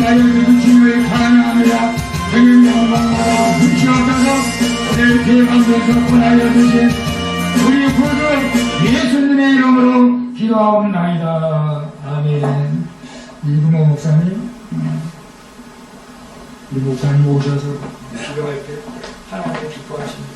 나의 주님을 찬양하느라 그의 영광과 붙여져서 내 대방에서 권하여 주신 우리 구주 예수님의 이름으로 기도하옵나이다. 아멘. 이부모 목사님, 이 목사님 오셔서 기도할 때 하나님께 기뻐하십니다.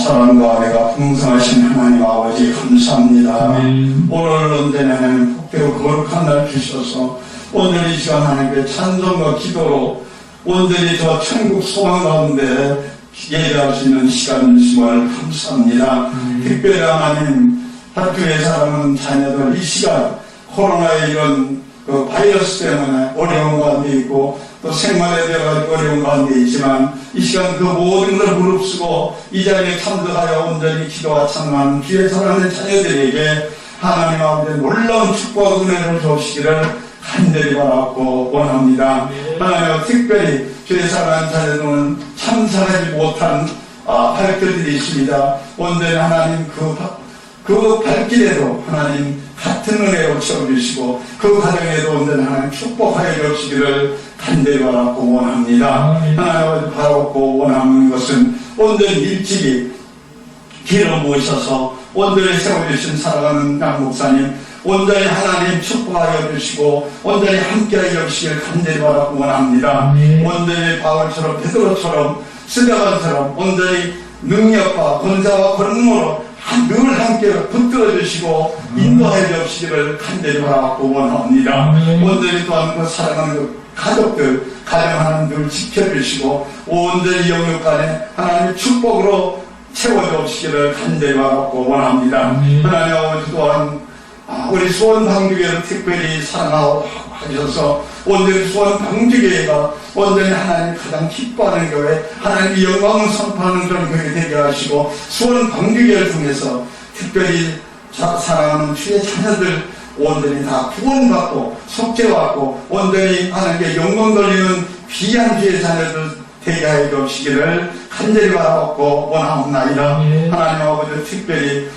사랑과 은혜가 풍성하신 하나님 아버지 감사합니다. 아멘. 오늘 언제나 복되고 거룩한 날 주셔서 오늘 이 시간 하나님께 찬송과 기도로 온전히 저 천국 소망 가운데 예배할 수 있는 시간을 주심을 감사합니다. 특별히 하나님 학교에 살아가는 자녀들 이 시간 코로나의 이런 그 바이러스 때문에 어려운 가운데 있고 또 생활에 대해 어려운 가운데 있지만 이 시간 그 모든 걸 무릅쓰고 이 자리에 참석하여 온전히 기도와 찬양하는 주의 사랑하는 자녀들에게 하나님 아버지 놀라운 축복과 은혜를 주시기를 간절히 바라고 원합니다. 하나님 특별히 주의 사랑하는 자녀들은 참석하지 못한 발길들이 있습니다. 온전히 하나님 그 발길에도 하나님 같은 은혜로 채워주시고 그 가정에도 온전히 하나님 축복하여 주시기를 간절히 바라고 원합니다. 하나님 바라고 원하는 것은 온전히 일찍이 길을 모셔서 온전히 세워주신 살아가는 양 목사님 온전히 하나님 축복하여 주시고 온전히 함께하여 주시길 간절히 바라고 원합니다. 온전히 바울처럼 베드로처럼 스데반처럼 온전히 능력과 권세와 권능으로 늘 함께 붙들어 주시고 인도하여 주시기를 간절히 바라고 원합니다. 온전히 또한 그 사랑하는 그 가족들 가정 하나님 지켜주시고 온전히 영육간에 하나님의 축복으로 채워주시기를 간절히 바라고 원합니다. 하나님 아버지 또한 우리 수원 방주교회를 특별히 사랑하고 하셔서 온전히 수원 방주교회가 온전히 하나님 가장 기뻐하는 교회 하나님의 영광을 선포하는 그런 교회 되게 하시고 수원 방주교회를 통해서 특별히 사랑하는 주의 자녀들 온전히 다 구원받고 속죄받고 온전히 하나님께 영광 돌리는 귀한 주의 자녀들 되게 하여 주시기를 간절히 바라고 원하옵나이다. 하나님 아버지 특별히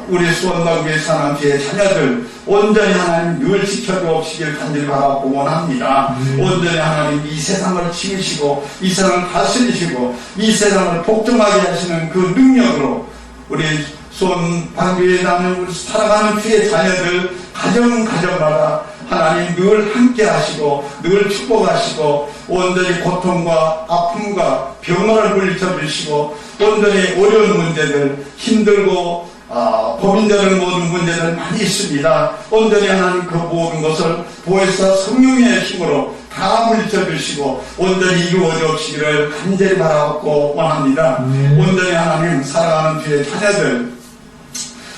우리 수원방교에 사는 주의 자녀들 온전히 하나님 늘 지켜주시길 간절히 바라고 원합니다. 온전히 하나님 이 세상을 지으시고 이 세상을 다스리시고 이 세상을 복종하게 하시는 그 능력으로 우리 수원방교에 나는 우리 살아가는 주의 자녀들 가정마다 하나님 늘 함께 하시고 늘 축복하시고 온전히 고통과 아픔과 병화를 물리쳐 주시고 온전히 어려운 문제들 힘들고 고민되는 모든 문제들 많이 있습니다. 온전히 하나님 그 모든 것을 보혜사 성령의 힘으로 다 물리쳐 주시고 온전히 이루어져 주시기를 간절히 바라고 원합니다. 온전히 하나님 사랑하는 주의 자녀들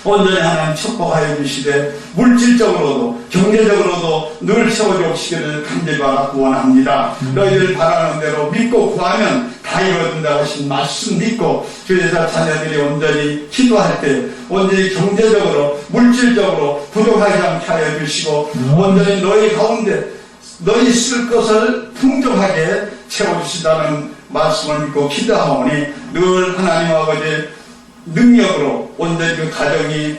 온전히 하나님 축복하여 주시되 물질적으로도 경제적으로도 늘 채워주시기를 간절히 바라고 원합니다. 너희들 바라는 대로 믿고 구하면 다 이루어진다 하신 말씀 믿고 주의 자녀들이 온전히 기도할 때 온전히 경제적으로 물질적으로 부족하지 않게 하여 주시고 온전히 너희 가운데 너희 쓸 것을 풍족하게 채워주시다는 말씀을 믿고 기도하오니 늘 하나님 아버지 능력으로 온전히 그 가정이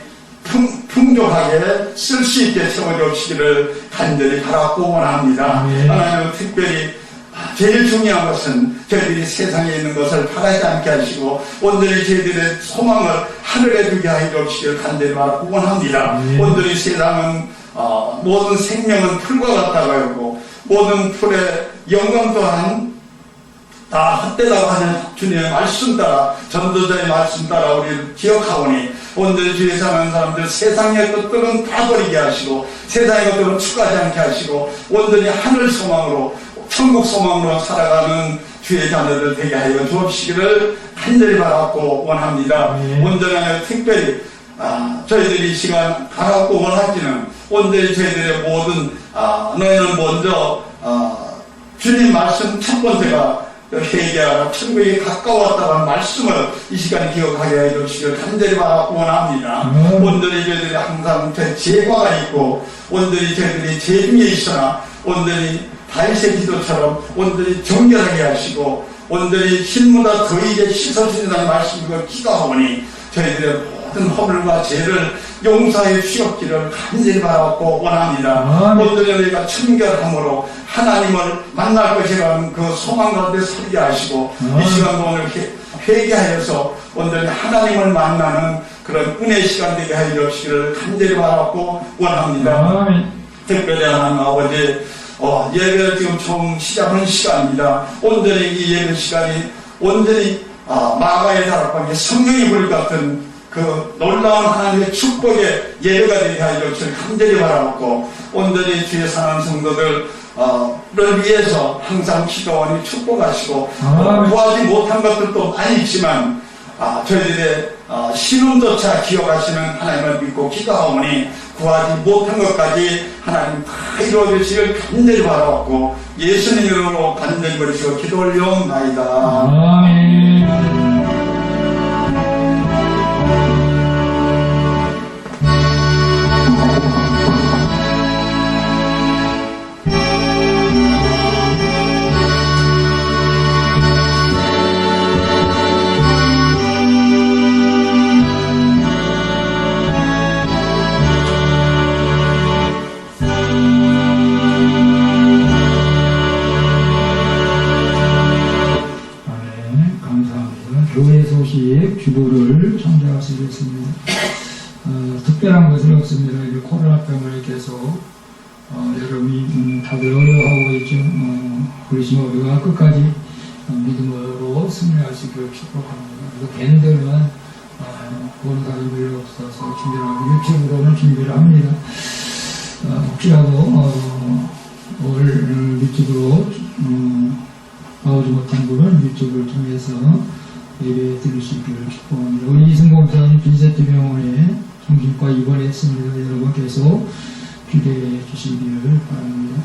풍족하게 쓸 수 있게 채워주시기를 간절히 바라고 원합니다. 하나님은 특별히 제일 중요한 것은 저희들이 세상에 있는 것을 바라지 않게 하시고 온전히 저희들의 소망을 하늘에 두게 하여 주시기를 간절히 바라고 원합니다. 온전히 세상은 모든 생명은 풀과 같다고 하고 모든 풀의 영광 또한 다 헛되다고 하는 주님의 말씀 따라 전도자의 말씀 따라 우리를 기억하오니 온전히 주위에 사는 사람들 세상의 것들은 다 버리게 하시고 세상의 것들은 추가하지 않게 하시고 온전히 하늘 소망으로 천국 소망으로 살아가는 주의 자녀들 되게 하여 주옵시기를 간절히 바라고 원합니다. 온전히 특별히 저희들이 이 시간 바라고 원하지는 온전히 저희들의 모든 너희는 먼저 주님 말씀 첫 번째가 회개하라 천국에 가까웠다는 말씀을 이 시간에 기억하게 해주시기를 간절히 바라고 원합니다. 온전히 저희들이 항상 죄과가 있고 온전히 저희들이 죄 중에 있으나 온전히 다윗의 기도처럼 온전히 정결하게 하시고 온전히 흰보다 더이게 씻어주신다는 말씀을 기도하오니 저희들의 모든 허물과 죄를 용서해 주셨기를 간절히 바라고 원합니다. 오늘은 우리가 청결함으로 하나님을 만날 것이라는 그 소망 가운데 서게 하시고 이 시간도 오늘 회개하여서 오늘 하나님을 만나는 그런 은혜 시간 되게 하여 주시기를 간절히 바라고 원합니다. 특별히 하나님 아버지 예배를 지금 처음 시작하는 시간입니다. 오늘의 이 예배 시간이 온전히 마가의 다락방에 성령이 불 같은 그 놀라운 하나님의 축복의 예배가 되게 하여 주시기를 간절히 바라고 온전히 주의 사랑하는 성도들 를 위해서 항상 기도하니 축복하시고 구하지 못한 것들도 많이 있지만 저희들의 신음조차 기억하시는 하나님을 믿고 기도하오니 구하지 못한 것까지 하나님 다 이루어주시길 간절히 바라왔고 예수님 이름으로 간절히 버리시고 기도 올려옵나이다. 아멘. 교회 소식 주보를 청자하시겠습니다. 특별한 것은 없습니다. 이제 코로나 때문에 계속 여러분이 다들 어려워하고 있죠. 그러시면 우리가 끝까지 믿음으로 승리할 수 있기를 축복합니다. 그래서 밴드는 보는 사람이 별로 없어서 준비를 하고 유튜브로는 준비를 합니다. 혹시라도 올 유튜브로 나오지 못한 분은 유튜브를 통해서 예배 들으시기를 축복합니다. 우리 이승공사님 빈세트병원에 정신과 입원했습니다. 여러분 계속 기대해 주시기를 바랍니다.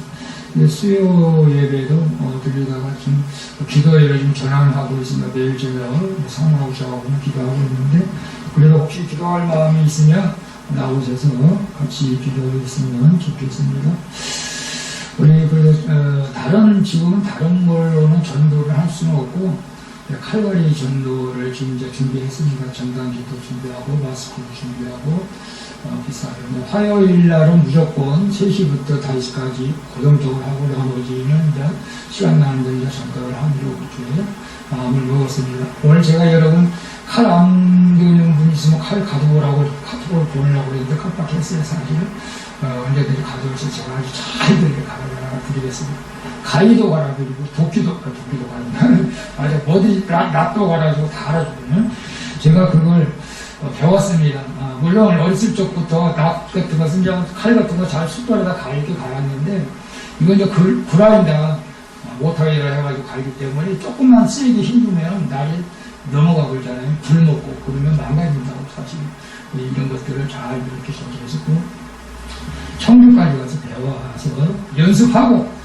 수요 예배도 드리다가 좀 기도회를 좀 전환하고 있습니다. 매일 제가 사모하고 저하고 기도하고 있는데 그래도 혹시 기도할 마음이 있으면 나오셔서 같이 기도했으면 좋겠습니다. 우리 지금은 다른 걸로는 전도를 할 수는 없고 칼바리 전도를 지금 이제 준비했습니다. 전단지도 준비하고 마스크도 준비하고 비싸요. 화요일 날은 무조건 3시부터 5시까지 고정적으로 하고 나머지는 이제 시간 나는 데 이제 전도를 하기로 이렇게 마음을 먹었습니다. 오늘 제가 여러분 칼 안 드는 분 있으면 칼 가져오라고 카톡을 보내려고 했는데 깜빡했어요. 사실 언제든지 가져오셔서 제가 아주 잘 들게 갈아드리겠습니다. 가위도 갈아드리고 도끼도 갈아드리고 아주 어디 낫도 갈아주고 다 알아주거든요. 제가 그걸 배웠습니다. 물론 어렸을 적부터 낫 같은 것은 이제 칼 같은 거 잘 숫돌에다 갈게 갈았는데 이건 이제 구라인다 못하게 해가지고 갈기 때문에 조금만 쓰기 힘들면 날이 넘어가 버리잖아요. 불 먹고 그러면 망가진다고 사실 이런 것들을 잘 이렇게 소개했었고 청주까지 가서 배워서 연습하고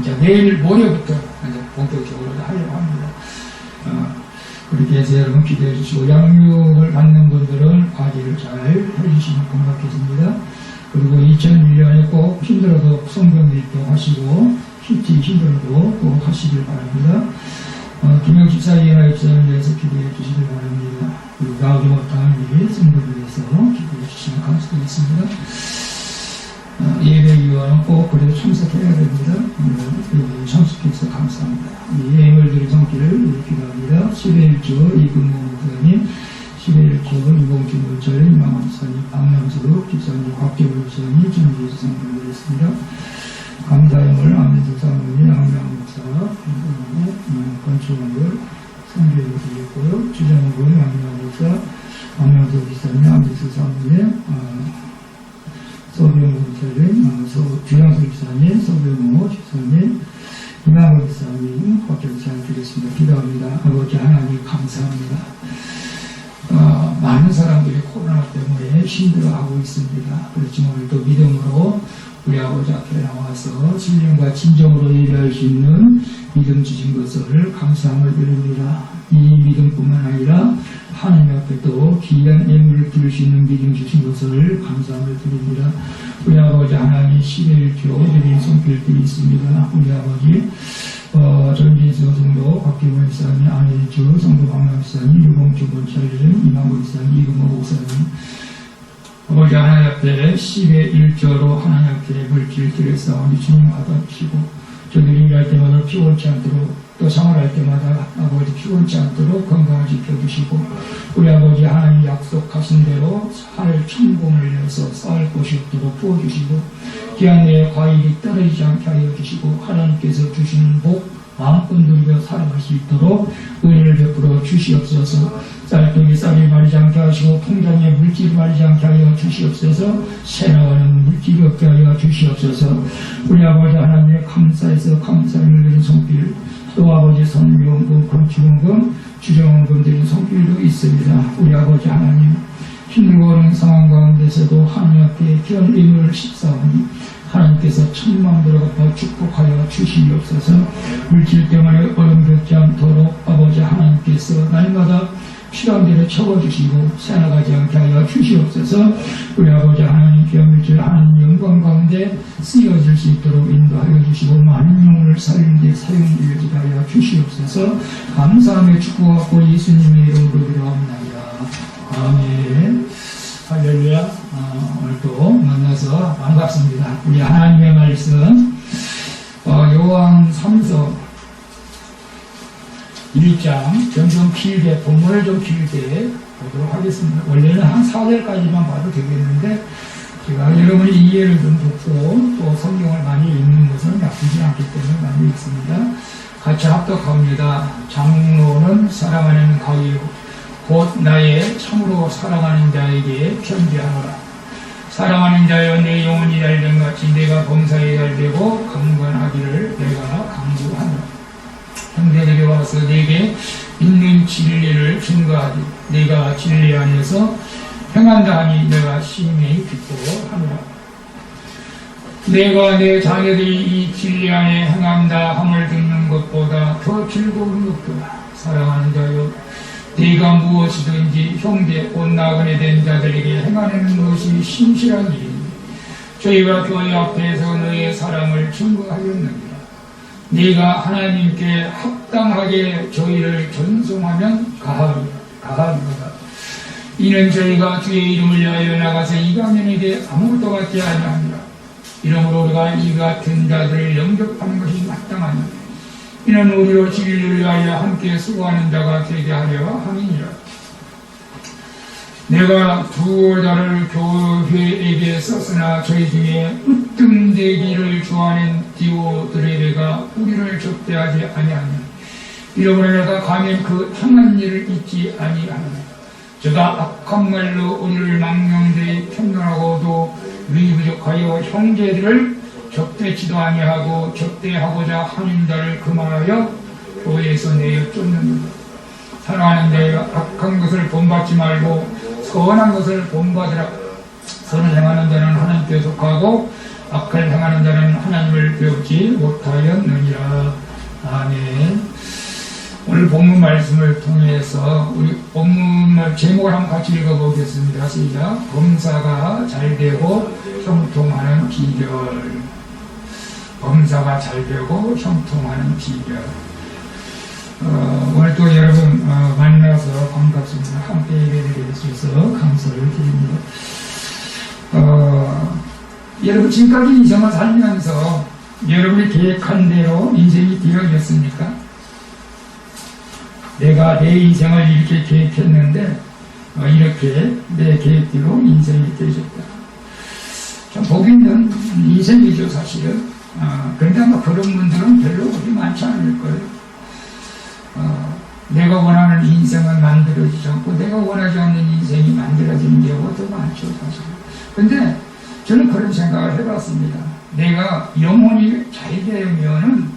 이제 내일 모레부터 이제 본격적으로 하려고 합니다. 그렇게 해서 여러분 기대해 주시고 양육을 받는 분들은 과제를 잘 해주시면 고맙겠습니다. 그리고 2001년에 꼭 힘들어도 성경 일도 하시고 PT 힘들어도 꼭 하시길 바랍니다. 김영식 사이에나 입사를 위해서 기도해 주시길 바랍니다. 그리고 나오지 못한 우리 성도를 위해서 기도해 주시면 감사드리겠습니다. 예배위원은 꼭 그래도 참석해야 됩니다. 참석해서 감사합니다. 예물들이 성기를 기도합니다. 11조 이근모 목사님, 11조 이봉주 목사님, 이망원 목사님, 박명수 집사님, 곽재우 목사님, 전주에서 성도드리겠습니다. 감사형을 안민수 사모님, 양명 목사, 건축원을 성교에 드리겠고요. 주정국을 양명 목사, 박명수 집사님, 안민수 사모님, 서병호 집사님, 주영수 집사님, 서병호 집사님, 이만호 집사님, 곽재우 집사님 드리겠습니다. 기도합니다. 아버지 하나님 감사합니다. 많은 사람들이 코로나 때문에 힘들어하고 있습니다. 그렇지만 오늘도 믿음으로 우리 아버지 앞에 나와서 진정과 진정으로 예배할 수 있는 믿음 주신 것을 감사함을 드립니다. 이 믿음뿐만 아니라 하나님 앞에도 귀한 예물을 드릴 수 있는 믿음 주신 것을 감사함을 드립니다. 우리 아버지 하나님 11조 드린 손길들이 있습니다. 우리 아버지 전진수 성도 박기원 목사님, 아내 김일주 성도방학사님, 유봉주 본찰님, 이만구 이사님, 이금호 목사님, 아버지 하나님 앞에 10의 1조로 하나님 앞에 물질 드렸사오니 주님 받아주시고 저들이 일할 때마다 피곤치 않도록 또 생활할 때마다 아버지 피곤치 않도록 건강을 지켜주시고 우리 아버지 하나님 약속하신 대로 살 천공을 내서 쌓을 곳이 없도록 부어주시고 기한 내에 과일이 떨어지지 않게 하여 주시고 하나님께서 주시는 복 마음껏 누리며 살아갈 수 있도록 은혜를 베풀어 주시옵소서. 쌀떡이 쌀이 마르지 않게 하시고 통장에 물질이 마르지 않게 하여 주시옵소서. 새나가는 물질이 없게 하여 주시옵소서. 우리 아버지 하나님의 감사해서 감사를 드린 손길 또 아버지 선교원금, 건축원금, 주정원금 드린 손길도 있습니다. 우리 아버지 하나님 힘들고 어려운 상황 가운데서도 하나님 앞에 귀한 의무를 십사오니 하나님께서 천만대로 갚아 축복하여 주시옵소서. 물질 때문에 어려움 겪지 않도록 아버지 하나님께서 날마다 필요한 대로 채워주시고 새나가지 않게 하여 주시옵소서. 우리 아버지 하나님 귀한 물질 하나님 영광 가운데 쓰여질 수 있도록 인도하여 주시고 많은 영혼을 살리는 데 사용되어지게 하여 주시옵소서. 감사함에 축복하고 예수님의 이름으로 기도합니다. 아멘. 할렐루야. 오늘 또 만나서 반갑습니다. 우리 하나님의 말씀 요한 3서 1장 좀 길게 본문을 좀 길게 보도록 하겠습니다. 원래는 한 4절까지만 봐도 되겠는데 제가 여러분이 이해를 좀 돕고 또 성경을 많이 읽는 것은 나쁘지 않기 때문에 많이 읽습니다. 같이 합독합니다. 장로는 사랑하는 가위고 곧 나의 참으로 사랑하는 자에게 편지하노라. 사랑하는 자여 내 영혼이 잘된 같이 내가 범사에 잘되고 강건하기를 내가 강구하노라. 형제들이 와서 내게 있는 진리를 증거하되 내가 진리 안에서 행한다 하니 내가 심히 기뻐하노라. 내가 내 자녀들이 이 진리 안에 행한다 함을 듣는 것보다 더 즐거운 것도다. 사랑하는 자여 네가 무엇이든지 형제 곧 나그네 된 자들에게 행하는 것이 신실한 일이니 저희가 교회 앞에서 너의 사랑을 증거하였느니라. 네가 하나님께 합당하게 저희를 전송하면 가하리로다. 이는 저희가 주의 이름을 위하여 나가서 이방인에게 아무것도 갖지 아니하니라. 이러므로 우리가 이 같은 자들을 영접하는 것이 마땅하니 이는 우리로 진리를 위하여 함께 수고하는 자가 되게 하려 함이니라. 내가 두어자를 교회에게 썼으나 저희 중에 으뜸되기를 좋아하는 디오드레베가 우리를 접대하지 아니하니 이러므로 내가 가면 그 행한 일을 잊지 아니하노라. 저가 악한 말로 우리를 망령되이 편견하고도 위부족하여 형제들을 접대치도 아니하고 접대하고자 하는 자를 그만하여 교회에서 내어 쫓는다. 사랑하는 자여 악한 것을 본받지 말고 선한 것을 본받으라. 선을 행하는 자는 하나님께 속하고 악을 행하는 자는 하나님을 배우지 못하였느니라. 아멘. 오늘 본문 말씀을 통해서 우리 본문 제목을 한번 같이 읽어보겠습니다. 시작. 범사가 잘되고 형통하는 비결. 범사가 잘되고 형통하는 비결. 오늘 또 여러분 만나서 반갑습니다. 함께 예배드릴 수 있어서 감사를 드립니다. 여러분 지금까지 인생을 살면서 여러분이 계획한 대로 인생이 되어졌습니까? 내가 내 인생을 이렇게 계획했는데 이렇게 내 계획대로 인생이 되어졌다. 참 보기 힘든 인생이죠 사실은. 그런데 아마 그런 분들은 별로 그렇게 많지 않을 거예요. 내가 원하는 인생은 만들어지지 않고 내가 원하지 않는 인생이 만들어지는 경우가 더 많죠 사실. 근데 저는 그런 생각을 해봤습니다. 내가 영혼이 잘 되면은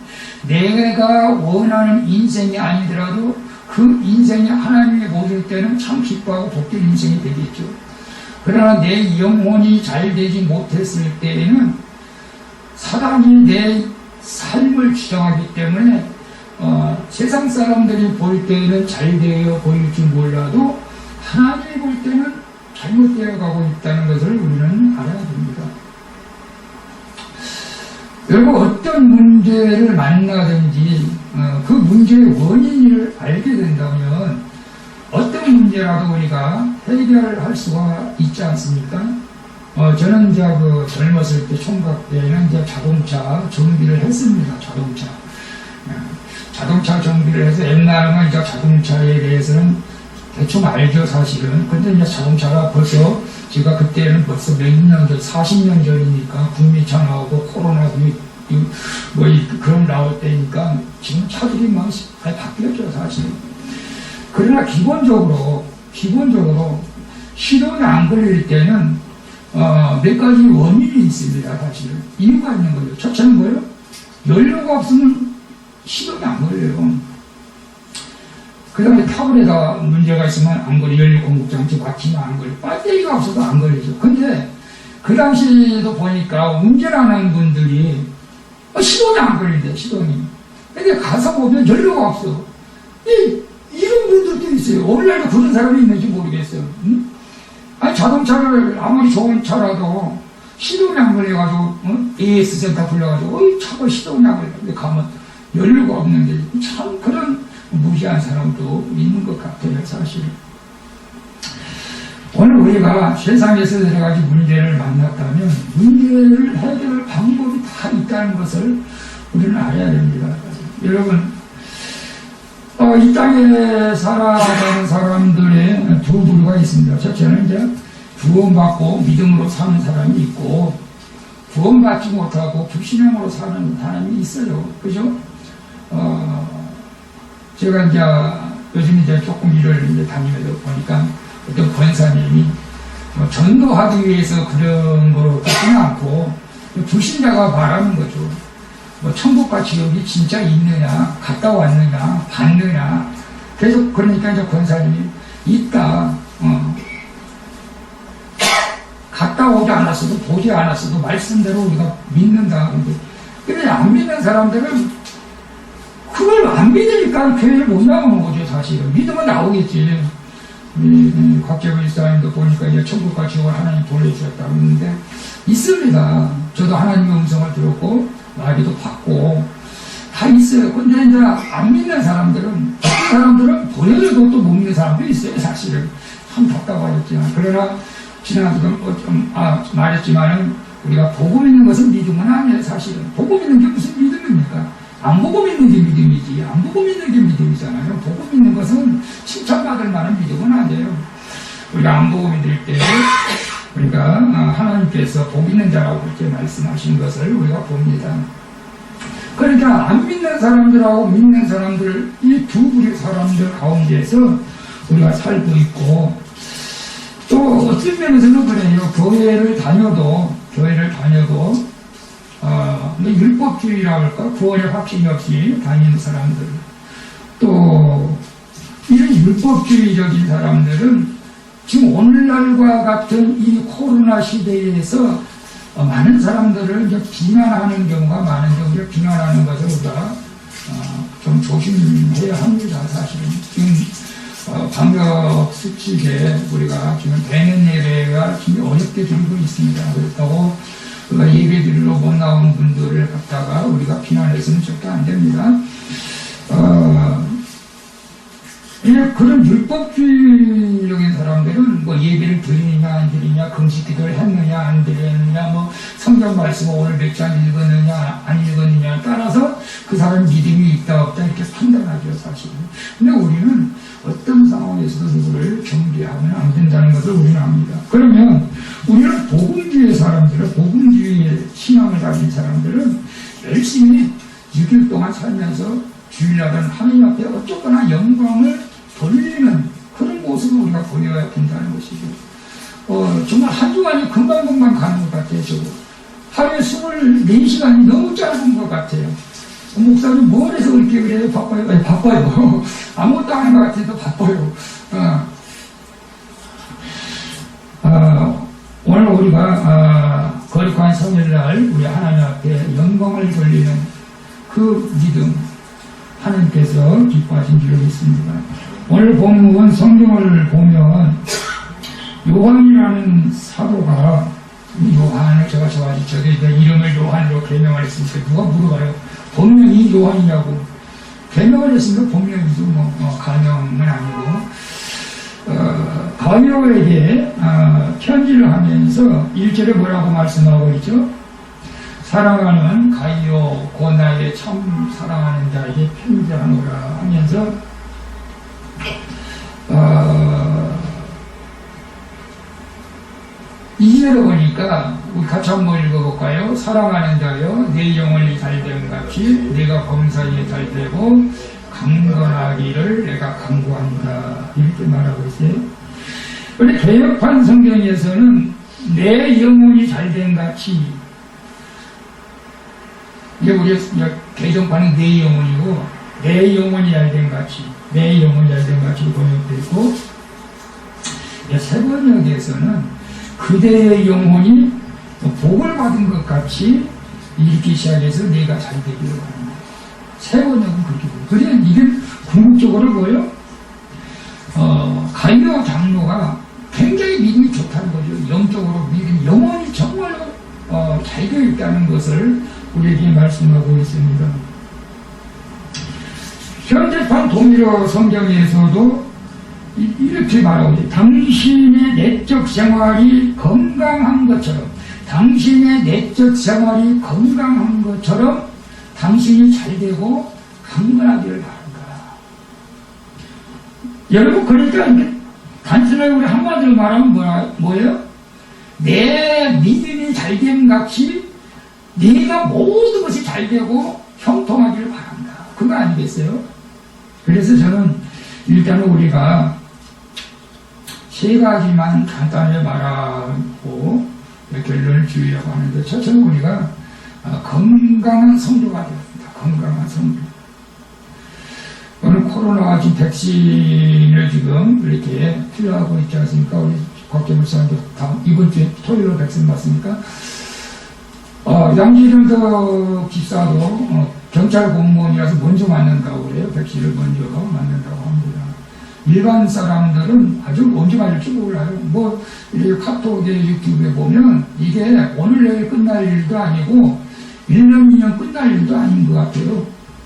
내가 원하는 인생이 아니더라도 그 인생이 하나님이 보실 때는 참 기뻐하고 복된 인생이 되겠죠. 그러나 내 영혼이 잘 되지 못했을 때에는 사단이 내 삶을 주장하기 때문에 세상 사람들이 볼 때는 잘 되어 보일지 몰라도 하나님이 볼 때는 잘못되어 가고 있다는 것을 우리는 알아야 됩니다. 여러분 어떤 문제를 만나든지 그 문제의 원인을 알게 된다면 어떤 문제라도 우리가 해결할 수가 있지 않습니까? 저는 이제 그 젊었을 때 총각 때는 이제 자동차 정비를 했습니다. 자동차 정비를 해서 옛날에는 이제 자동차에 대해서는 대충 알죠, 사실은. 근데 이제 자동차가 벌써, 제가 그때는 벌써 몇 년 전, 40년 전이니까, 북미차 나오고, 코로나, 그런 나올 때니까, 지금 차들이 많이 바뀌었죠, 사실은. 그러나 기본적으로, 시동이 안 걸릴 때는, 몇 가지 원인이 있습니다, 사실은. 이유가 있는 거죠. 첫째는 뭐예요? 연료가 없으면 시동이 안 걸려요. 그 다음에 타블에다 문제가 있으면 안 걸려. 연료 공급장치 막히면 안 걸려. 배터리가 없어도 안 걸리죠. 근데 그 당시에도 보니까 운전하는 분들이 시동이 안 걸린대, 시동이. 근데 가서 보면 연료가 없어. 이런 분들도 있어요. 오늘날도 그런 사람이 있는지 모르겠어요. 응? 아니, 자동차를 아무리 좋은 차라도 시동이 안 걸려가지고, AS 센터 불러가지고, 차가 시동이 안 걸려. 근데 가면 연료가 없는데, 참 그런 무시한 사람도 있는 것 같아요, 사실은. 오늘 우리가 세상에서 여러 가지 문제를 만났다면 문제를 해결할 방법이 다 있다는 것을 우리는 알아야 됩니다. 여러분, 이 땅에 살아가는 사람들의 두 부류가 있습니다. 첫째는 이제 구원받고 믿음으로 사는 사람이 있고, 구원받지 못하고 불신앙으로 사는 사람이 있어요. 그죠? 제가 이제 요즘 이제 조금 일을 이제 다니면서 보니까 어떤 권사님이 전도하기 위해서 그런 거로 듣지는 않고 불신자가 말하는 거죠. 천국과 지옥이 진짜 있느냐, 갔다 왔느냐, 봤느냐. 계속 그러니까 이제 권사님이 있다. 갔다 오지 않았어도 보지 않았어도 말씀대로 우리가 믿는다. 근데 안 믿는 사람들은 그걸 안 믿으니까 교회를 못 나오는 거죠, 사실은. 믿으면 나오겠지. 곽재근 일사님도 보니까 이제 천국과 지옥을 하나님 돌려주셨다고 했는데, 있습니다. 저도 하나님의 음성을 들었고, 마귀도 받고, 다 있어요. 근데 이제 안 믿는 사람들은, 어떤 사람들은 보여줘도 또 못 믿는 사람도 있어요, 사실은. 참 답답하겠지만. 그러나, 지난주도 말했지만은, 우리가 보고 믿는 것은 믿음은 아니에요, 사실은. 보고 믿는 게 무슨 믿음입니까? 안 보고 믿는 게 믿음이지. 안 보고 믿는 게 믿음이잖아요. 보고 믿는 것은 칭찬받을 만한 믿음은 아니에요. 우리가 안 보고 믿을 때, 우리가 하나님께서 복 있는 자라고 그렇게 말씀하신 것을 우리가 봅니다. 그러니까 안 믿는 사람들하고 믿는 사람들, 이 두 부류 사람들 가운데서 우리가 살고 있고, 또 어떤 면에서는 그래요. 교회를 다녀도 율법주의라고 할까? 구원의 확신이 없이 다니는 사람들. 또, 이런 율법주의적인 사람들은 지금 오늘날과 같은 이 코로나 시대에서 많은 사람들을 이제 비난하는 경우가 많은데, 우리가 비난하는 것을 우리가 좀 조심해야 합니다, 사실은. 지금 방역 수칙에 우리가 지금 대면 예배가 지금 어렵게 들고 있습니다. 그렇다고 우리가 예배 드리러 못 나온 분들을 갖다가 우리가 비난해서는 절대 안 됩니다. 그런 율법주의적인 사람들은 뭐 예배를 드리느냐 안 드리느냐, 금식 기도를 했느냐 안 드렸느냐, 뭐 성경 말씀을 오늘 몇 장 읽었느냐 안 읽었느냐에 따라서 그 사람 믿음이 있다 없다 이렇게 판단하죠, 사실은. 근데 우리는 어떤 상황에서도 누구를 경계하면 안 된다는 것을 우리는 압니다. 그러면 우리는 복음주의 사람들은, 복음주의의 신앙을 가진 사람들은 열심히 6일 동안 살면서 주일날은 하나님 앞에 어쨌거나 영광을 돌리는 그런 모습을 우리가 보여야 된다는 것이죠. 정말 한 주간이 금방금방 가는 것 같아요, 저거. 하루에 24시간이 너무 짧은 것 같아요. 목사님 뭘 해서 그렇게 그래요? 바빠요? 아니, 바빠요. 아무것도 안 하는 것 같아도 바빠요. 오늘 우리가 거룩한 성일날 우리 하나님 앞에 영광을 돌리는 그 믿음, 하나님께서 기뻐하신 줄로 믿습니다. 오늘 본문 성경을 보면 요한이라는 사도가, 요한을 제가 좋아하지, 저게 이름을 요한으로 개명을 했으니까 누가 물어봐요. 본명이 요한이냐고. 개명을 했으니까 본명이죠. 가명은 아니고. 가요에게 편지를 하면서 1절에 뭐라고 말씀하고 있죠? 사랑하는 가요 고나에 참 사랑하는 자에게 편지하노라 하면서 2절에 보니까 우리 같이 한번 읽어볼까요? 사랑하는 자여 내 영혼이 잘됨 같이 내가 범사에 잘되고 강건하기를 내가 강구한다 이렇게 말하고 있어요. 우리 개혁판 성경에서는 내 영혼이 잘됨 같이, 이게 우리 개정판은 내 영혼이고 내 영혼이 잘됨 같이, 내 영혼이 잘됨 같이 번역되어 있고, 세번역에서는 그대의 영혼이 복을 받은 것 같이 이렇게 시작해서 내가 잘되기를 바란다. 세번역은 그렇게 보여요. 그래서 이게 궁극적으로 뭐예요? 가요 장로가 굉장히 믿음이 좋다는 거죠. 영적으로 믿음, 영혼이 정말로 잘 되어 있다는 것을 우리에게 말씀하고 있습니다. 현대판 동일어 성경에서도 이렇게 말하고 있어요. 당신의 내적 생활이 건강한 것처럼, 당신의 내적 생활이 건강한 것처럼 당신이 잘되고 강건하기를 바란다. 여러분, 그러니까 단순하게 우리 한마디로 말하면 뭐예요? 내 믿음이 잘됨 같이 내가 모든 것이 잘되고 형통하기를 바란다. 그거 아니겠어요? 그래서 저는 일단은 우리가 세 가지만 간단히 말하고 결론을 지으려고 하는데, 첫째는 우리가 건강한 성도가 되었습니다. 건강한 성도. 오늘 코로나 지금 백신을 지금 이렇게 투여하고 있지 않습니까? 우리 곽재물 사람도 이번 주에 토요일로 백신 맞습니까? 양질병도 기사도 경찰 공무원이라서 먼저 맞는다고 그래요. 백신을 먼저 맞는다고 합니다. 일반 사람들은 아주 언제 맞을지 몰라요. 이렇게 카톡에 유튜브에 보면 이게 오늘 내일 끝날 일도 아니고 1년, 2년 끝날 일도 아닌 것 같아요.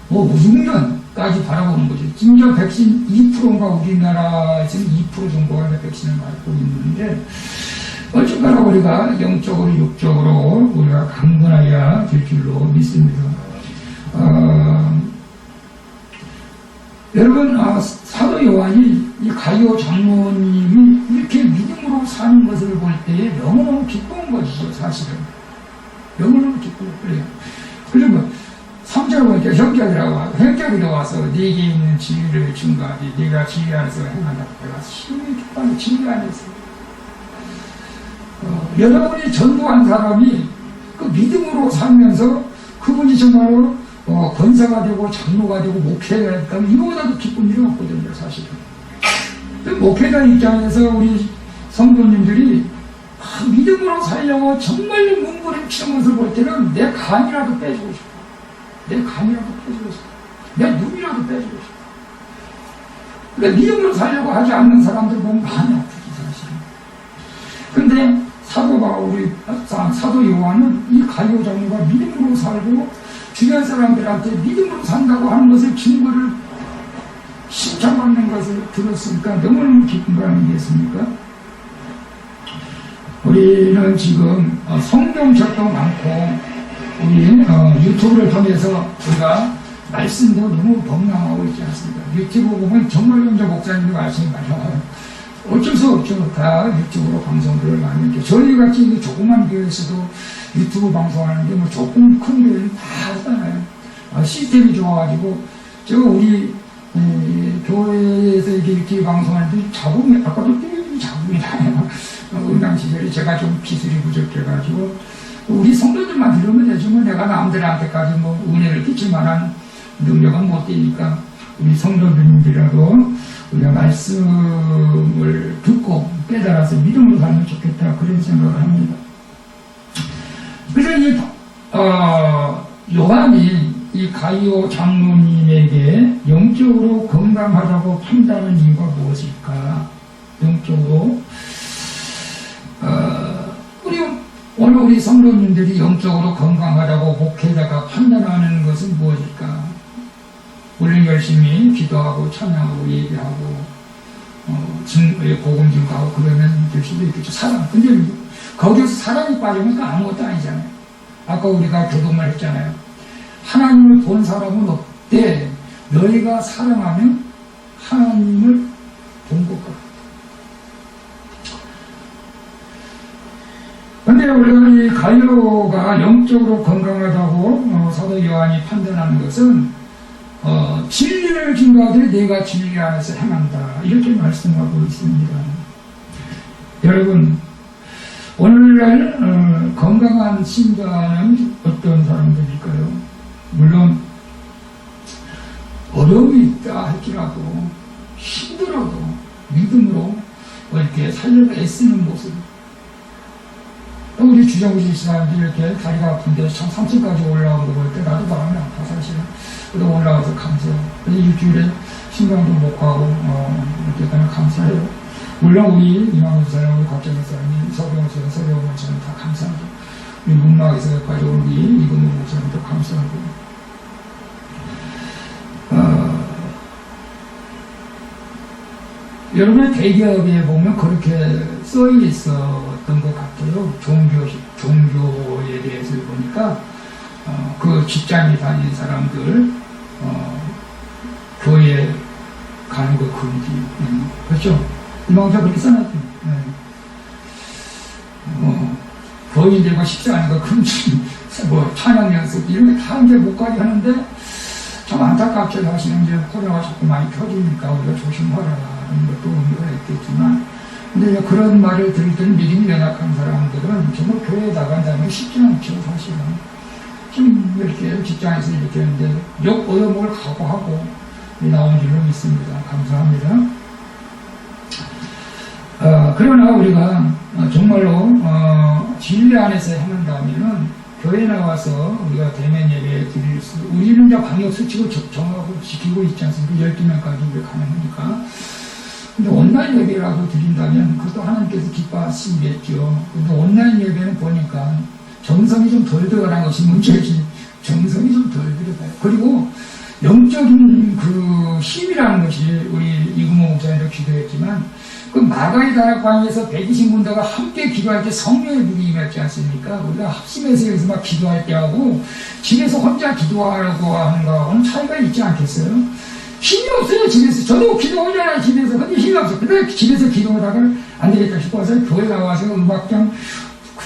6년까지 바라보는 거죠. 진짜 백신 2%인가 우리나라에서는 2% 정도가 백신을 맞고 있는데, 어쨌거나 우리가 영적으로, 육적으로 우리가 강건해야 될 줄로 믿습니다. 여러분, 사도 요한이 이 가요 장로님이 이렇게 믿음으로 사는 것을 볼 때에 너무너무 기쁜 것이죠, 사실은. 너무너무 기쁘고 그래요. 그리고 3절 보니까 형제들이 와서 네게 있는 진리를 증거하지, 네가 진리 안에서 행한다고 내가 심히 기뻐하는 진리 안에서. 여러분이 전도한 사람이 그 믿음으로 살면서 그분이 정말로 권사가 되고 장로가 되고 목회가 됐다면 이거보다도 기쁜 일이 없거든요, 사실은. 목회자 입장에서 우리 성도님들이 믿음으로 살려고 정말로 몸부림치는 것을 볼 때는 내 간이라도 빼주고 싶어. 내 간이라도 빼주고 싶어. 내 눈이라도 빼주고 싶어. 그러니까 믿음으로 살려고 하지 않는 사람들 보면 많이 아프지, 사실은. 근데 사도 요한은 이 가요 장로가 믿음으로 살고 주변 사람들한테 믿음으로 산다고 하는 것을 증거를 칭찬받는 것을 들었으니까 너무너무 기쁜 거 아니겠습니까? 우리는 지금 성경책도 많고 우리 유튜브를 통해서 우리가 말씀도 너무 범람하고 있지 않습니까? 유튜브 보면 정말 혼자 목사님들 말씀이 많아요. 어쩔 수 없죠. 다 유튜브로 방송들을 많이 이렇게. 저희 같이 조그만 교회에서도 유튜브 방송하는데 조금 큰 교회는 다 하잖아요. 시스템이 좋아가지고 우리 교회에서 이렇게 방송하는데 잡음이, 아까도 잡음이 나요. 은당 시절에 제가 좀 기술이 부족해가지고 우리 성도들만 들으면 되죠. 내가 남들한테까지 은혜를 끼칠 만한 능력은 못 되니까 우리 성도들이라도 우리가 말씀을 듣고 깨달아서 믿음으로 살면 좋겠다, 그런 생각을 합니다. 그래서 요한이 이 가이오 장로님에게 영적으로 건강하다고 판단하는 이유가 무엇일까? 영적으로 오늘 우리 성도님들이 영적으로 건강하다고 목회자가 판단하는 것은 무엇일까? 우리는 열심히 기도하고 찬양하고 얘기하고 복음 증거하고 그러면 될 수도 있겠죠. 사랑. 근데 거기에서 사랑이 빠지면 또 아무것도 아니잖아요. 아까 우리가 교동말 했잖아요. 하나님을 본 사람은 없대. 너희가 사랑하면 하나님을 본 것 같아. 근데 우리가 이 가룟가 영적으로 건강하다고 사도 요한이 판단하는 것은 진리를 증거하되 내가 진리 안에서 행한다 이렇게 말씀하고 있습니다. 여러분 오늘날 건강한 신자는 어떤 사람들일까요? 물론 어려움이 있다 할지라도 힘들어도 믿음으로 이렇게 살려고 애쓰는 모습. 우리 주정부지 사람들이 이렇게 다리가 아픈데 참 3층까지 올라오고 그럴 때 나도 마음이 아파 사실은. 그래서 올라가서 감사해요. 일주일에 신강도 못 가고 이렇게 하면 감사해요. 물론 우리 이만훈 사람, 우리 곽정현 사람이 서병호 사람, 서병호 목사님 다 감사하고 우리 문막에서까지 우리 이근호 목사님도 감사하고 여러분의 대기업에 보면 그렇게 써 있었던 것 같아요. 종교에 대해서 보니까, 그 직장에 다니는 사람들, 교회 가는 거 금지. 그렇죠? 이만자 그렇게 써놨죠. 교인들과 식사하는 거 금지, 찬양 연습, 이런 게 다 이제 못 가게 하는데, 참 안타깝게 사실은 이제 코로나가 자꾸 많이 펴지니까 우리가 조심하라 하는 것도 의미가 있겠지만, 근데 그런 말을 들을 때는 믿음이 연약한 사람들은 정말 교회에 나간다는 게 쉽지 않죠, 사실은. 지금 이렇게 직장에서 이렇게 했는데, 얻어먹을 각오하고 나온 줄로 믿습니다. 감사합니다. 그러나 우리가 정말로, 진리 안에서 행한다면은 교회 나와서 우리가 대면 예배 드릴 수, 우리는 이제 방역수칙을 정하고 지키고 있지 않습니까? 12명까지 이제 가능하니까. 근데 온라인 예배라도 드린다면 그것도 하나님께서 기뻐하시겠죠. 근데 온라인 예배는 보니까 정성이 좀 덜 들어가는 것이 문제지. 정성이 좀 덜 들어가요. 그리고 영적인 그 힘이라는 것이 우리 이구모 목사님도 기도했지만 그 마가의 다락방에서 120문도가 함께 기도할 때 성령의 불이 임했지 않습니까? 우리가 합심해서 여기서 막 기도할 때하고 집에서 혼자 기도하려고 하는 거하고는 차이가 있지 않겠어요? 힘이 없어요, 집에서. 저도 기도하잖아요, 집에서. 근데 힘이 없어요. 근데 집에서 기도하다가 안 되겠다 싶어서 교회 나와서 음악장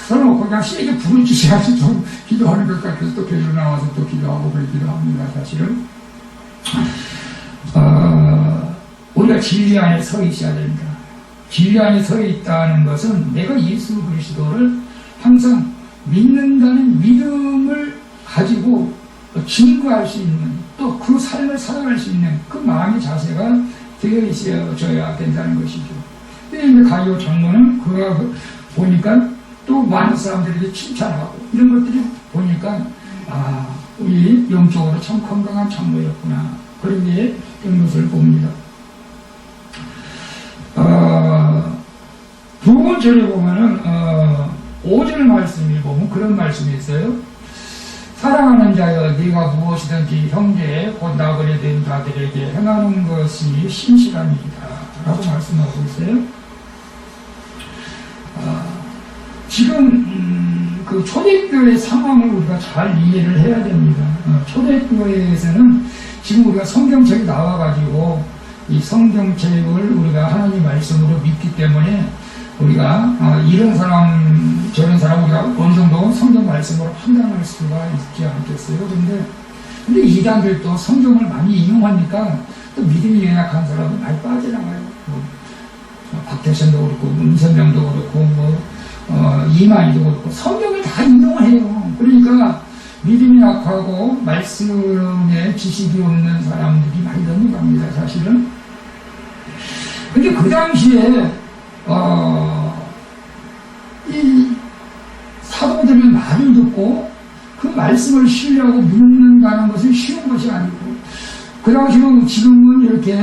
서로 그냥 시에게 불을 지시하면서 좀 기도하는 것 같아서 또 교회로 나와서 또 기도하고 그러기도 합니다, 사실은. 우리가 진리 안에 서 있어야 됩니다. 진리 안에 서 있다는 것은 내가 예수 그리스도를 항상 믿는다는 믿음을 가지고 증거할 수 있는 또 그 삶을 살아갈 수 있는 그 마음의 자세가 되어 있어야 된다는 것이죠. 근데 가요 장로는 그거 보니까 또 많은 사람들에게 칭찬하고 이런 것들이 보니까 우리 영적으로 참 건강한 장로였구나 그런 게 된 것을 봅니다. 두 번째로 보면은 5절 말씀을 보면 그런 말씀이 있어요. 사랑하는 자여 네가 무엇이든지 형제 곧 나그네 된 자들에게 행하는 것이 신실한 일이다 라고 말씀하고 있어요. 지금 그 초대교회 상황을 우리가 잘 이해를 해야 됩니다. 초대교회에서는 지금 우리가 성경책이 나와가지고 이 성경책을 우리가 하나님 말씀으로 믿기 때문에 우리가 이런 사람 저런 사람 우리가 어느 정도 성경 말씀으로 판단할 수가 있지 않겠어요. 근데 이단들도 성경을 많이 인용하니까 또 믿음이 연약한 사람은 많이 빠져나가요. 박태선도 그렇고 문선명도 그렇고 이만희도 그렇고 성경을 다 인용을 해요. 그러니까 믿음이 약하고 말씀에 지식이 없는 사람들이 많이 넘어갑니다. 사실은. 근데 그 당시에 이 사도들의 말을 듣고 그 말씀을 신뢰하고 믿는다는 것은 쉬운 것이 아니고 그 당시는 지금은 이렇게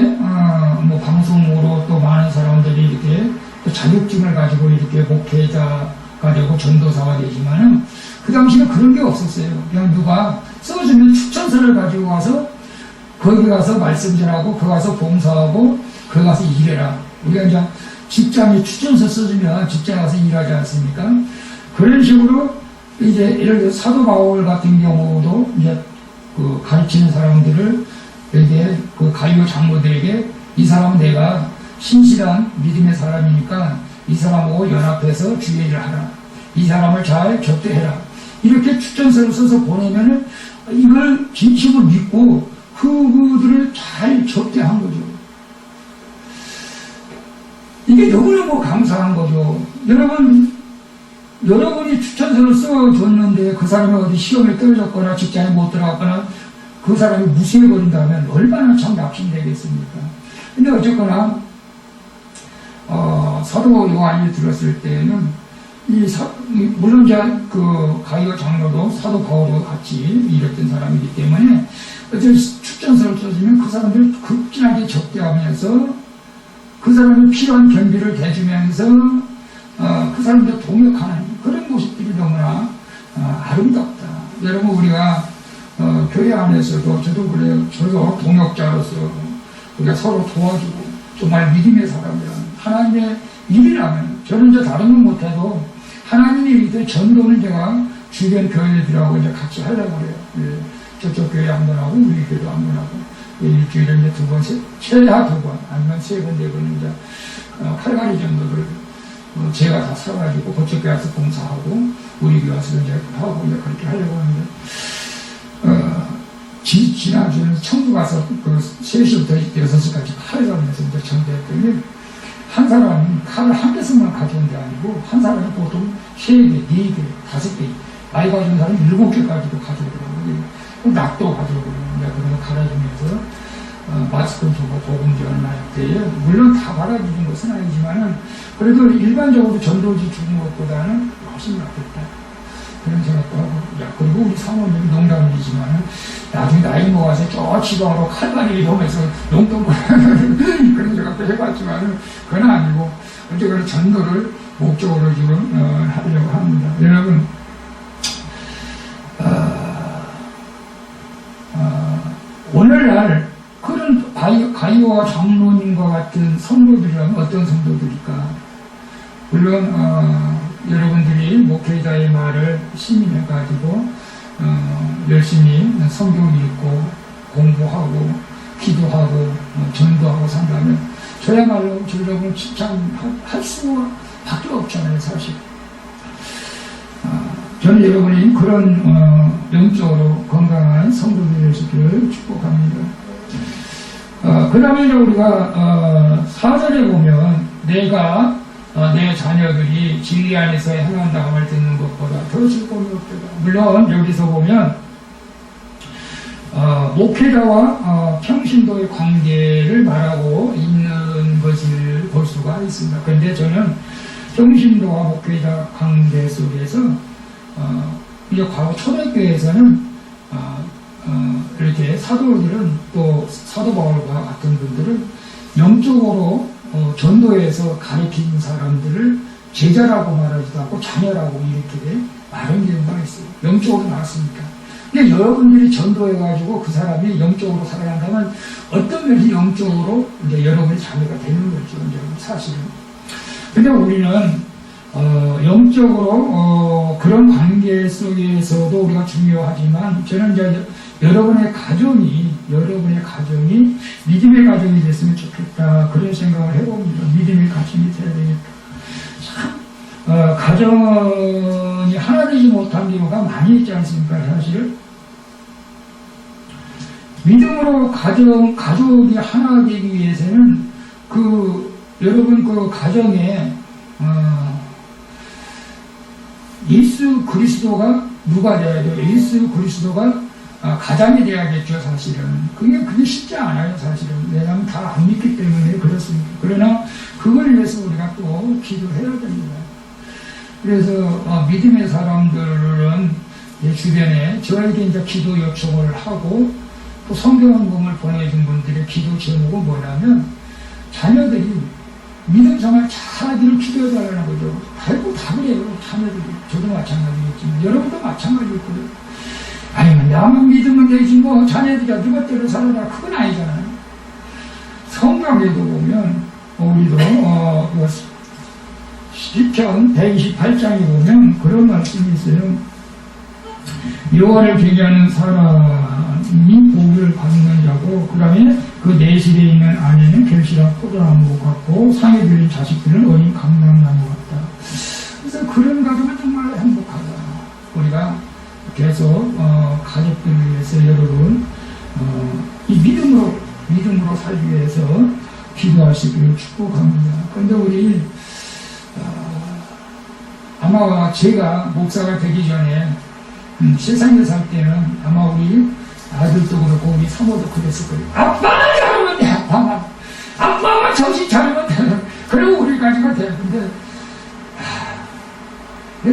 뭐 방송으로 또 많은 사람들이 이렇게 또 자격증을 가지고 이렇게 목회자가 되고 전도사가 되지만은 그 당시는 그런 게 없었어요. 그냥 누가 써주면 추천서를 가지고 와서 거기 가서 말씀 전하고, 거기 가서 봉사하고, 거기 가서 일해라. 우리가 이제 직장에 추천서 써주면 직장에 가서 일하지 않습니까? 그런 식으로 이제 예를 들어 사도 바울 같은 경우도 이제 그 가르치는 사람들을 이게 그 가이오 장로들에게 이 사람은 내가 신실한 믿음의 사람이니까 이 사람하고 연합해서 주의 일을 하라. 이 사람을 잘 접대해라. 이렇게 추천서를 써서 보내면은 이걸 진심으로 믿고 그들을 잘 접대한 거죠. 이게 너무너무 감사한 거죠. 여러분이 추천서를 써줬는데 그 사람이 어디 시험에 떨어졌거나 직장에 못 들어갔거나 그 사람이 무시해버린다면 얼마나 참 낙심되겠습니까? 근데 어쨌거나, 사도 요한이 들었을 때는, 물론 이제 그 가이오 장로도 사도 바울과 같이 일했던 사람이기 때문에, 어쨌든 추천서를 써주면 그 사람들을 극진하게 접대하면서 그 사람이 필요한 경비를 대주면서, 그 사람들 동역하는 그런 모습들이 너무나 아름답다. 여러분, 우리가 교회 안에서도 저도 그래요. 저도 동역자로서 우리가 서로 도와주고 정말 믿음의 사람이라면 하나님의 일이라면 저는 이제 다른 건 못해도 하나님의 일들 전도는 제가 주변 교회들하고 이제 같이 하려고 그래요. 예, 저쪽 교회 한 번 하고 우리 교회도 한 번 하고 일주일에 이제 두 번, 최하 두 번 아니면 세 번, 네 번 이제 칼갈이 정도를 제가 다 사가지고 그쪽 교회 와서 봉사하고 우리 교회 와서 이제 하고 이제 그렇게 하려고 하는데 지난주에는 청주 가서 그 3시부터 6시까지 칼을 가면서 이제 전도했더니 한 사람은 칼을 한 개씩만 가져온 게 아니고 한 사람은 보통 3개, 4개, 5개 많이 가져온 사람은 7개까지도 가져오더라고요. 낫도 가져오고 이제 그런 거 갈아주면서 마스크 주고 복음 전할 때에 물론 다 받아주는 것은 아니지만은 그래도 일반적으로 전도지 주는 것보다는 훨씬 낫겠다. 그런 생각도 하고, 야, 그리고 우리 사모님이 농담이지만, 나중에 나이 먹어서 저 지방으로 칼바리를 보면서 용돈 벌는 그런 생각도 해봤지만, 그건 아니고, 어쨌거나 전도를 목적으로 지금, 하려고 합니다. 여러분, 오늘날 그런 가이오와 장로님과 같은 성도들이라면 어떤 성도들일까? 물론, 여러분들이 목회자의 말을 신임해가지고 열심히 성경 읽고 공부하고 기도하고 전도하고 산다면 저야말로 여러분 칭찬할 수밖에 없잖아요, 사실. 저는 여러분이 그런 영적으로 건강한 성도들이 되시기를 축복합니다. 그 다음에 우리가 4절에 보면 내가 내 자녀들이 진리 안에서 행한다함을 듣는 것보다 더 즐거움이 없다. 물론 여기서 보면 목회자와 평신도의 관계를 말하고 있는 것을 볼 수가 있습니다. 그런데 저는 평신도와 목회자 관계 속에서 이제 과거 초대교회에서는 이렇게 사도들은 또 사도 바울과 같은 분들은 영적으로 전도에서 가르치는 사람들을 제자라고 말하지도 않고 자녀라고 이렇게 말하는 경우가 있어요. 영적으로 나왔으니까. 근데 여러분들이 전도해가지고 그 사람이 영적으로 살아간다면 어떤 면이 영적으로 이제 여러분의 자녀가 되는 거죠. 이제 사실은. 근데 우리는 영적으로 그런 관계 속에서도 우리가 중요하지만 저는 이제 여러분의 가정이 믿음의 가정이 됐으면 좋겠다. 그런 생각을 해봅니다. 믿음의 가정이 돼야 되겠다. 참, 가정이 하나 되지 못한 경우가 많이 있지 않습니까, 사실? 믿음으로 가족이 하나 되기 위해서는 여러분 그 가정에, 예수 그리스도가 누가 돼야 돼요? 예수 그리스도가 가장이 돼야겠죠, 사실은. 그게 쉽지 않아요, 사실은. 왜냐하면 다 안 믿기 때문에 그렇습니다. 그러나 그걸 위해서 우리가 또 기도해야 됩니다. 그래서 믿음의 사람들은 주변에 저에게 이제 기도 요청을 하고 또 성경원금을 보내준 분들의 기도 제목은 뭐냐면 자녀들이 믿음 생활 잘하기를 기도해달라는 거죠. 다 그래요, 자녀들이. 저도 마찬가지겠지만 여러분도 마찬가지일 거예요. 아니, 나만 믿으면 되지, 뭐, 자네들이야, 네 멋대로 살아라. 그건 아니잖아요. 성경에도 보면, 우리도, 시편 128장에 보면 그런 말씀이 있어요. 여호와를 경외하는 사람이 복을 받는 자고, 그 다음에 그 내실에 있는 아내는 결실한 포도나무 같고, 상에 들린 자식들은 어린 감람나무 같다. 그래서 그런 가정은 정말 행복하다. 우리가 계속 가족들 위해서 여러분 이 믿음으로 살기 위해서 기도하시기를 축복합니다. 그런데 우리 아마 제가 목사가 되기 전에 세상에 살 때는 아마 우리 아들도 그렇고 우리 사모도 그랬을 거예요. 아빠만 잘하면 돼. 아빠만 정신 차리면 돼. 그리고 우리까지가 돼. 근데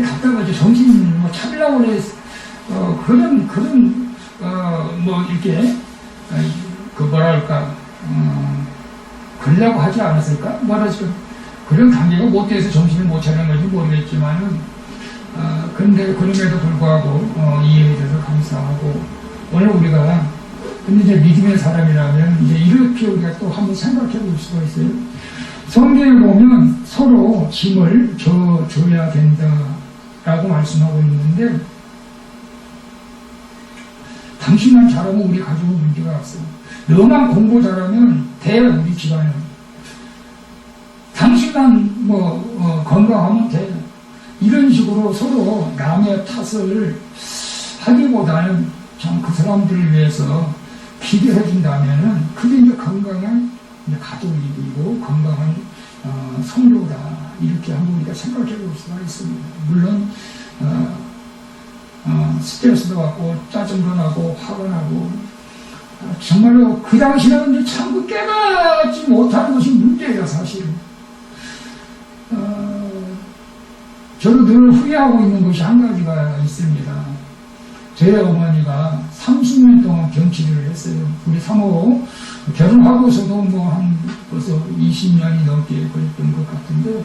갖다가 이제 정신 뭐 차리려고 그래. 뭐 이렇게 뭐랄까 그러려고 하지 않았을까? 뭐랄까 그런 관계가 못 돼서 정신을 못 차리는 건지 모르겠지만은 근데 그럼에도 불구하고 이해에 대해서 감사하고 오늘 우리가 근데 이제 믿음의 사람이라면 이제 이렇게 우리가 또 한번 생각해 볼 수가 있어요. 성경에 보면 서로 짐을 줘야 된다라고 말씀하고 있는데 당신만 잘하면 우리 가족은 문제가 없어. 너만 공부 잘하면 돼 우리 집안은. 당신만 건강하면 돼. 이런 식으로 서로 남의 탓을 하기보다는 참 그 사람들을 위해서 기도해 준다면은 그게 이제 건강한 가족이고 건강한 성도다 이렇게 한번 우리가 생각해 볼 수가 있습니다. 물론 스트레스도 받고 짜증도 나고 화가 나고 정말로 그 당시에는 이제 참 깨닫지 못하는 것이 문제예요 사실은. 저도 늘 후회하고 있는 것이 한 가지가 있습니다. 저희 어머니가 30년 동안 병치료를 했어요. 우리 사모 결혼하고서도 벌써 20년이 넘게 걸렸던 것 같은데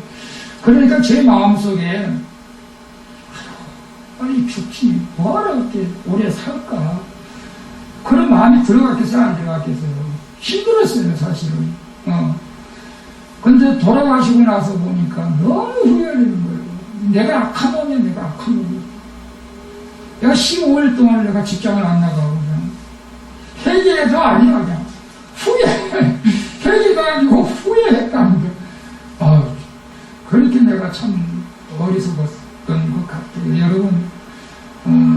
그러니까 제 마음속에 빨리 죽지 뭐하러 이렇게 오래 살까 그런 마음이 들어갔겠어요 안 들어갔겠어요. 힘들었어요 사실은. 근데 돌아가시고 나서 보니까 너무 후회되는 거예요. 내가 악한 놈이야 내가 악한 놈이야. 내가 15일 동안 내가 직장을 안 나가고 그냥 회개도 아니야 그냥 회개도 아니고 후회했다는 거. 그렇게 내가 참 어리석었던 것 같아요.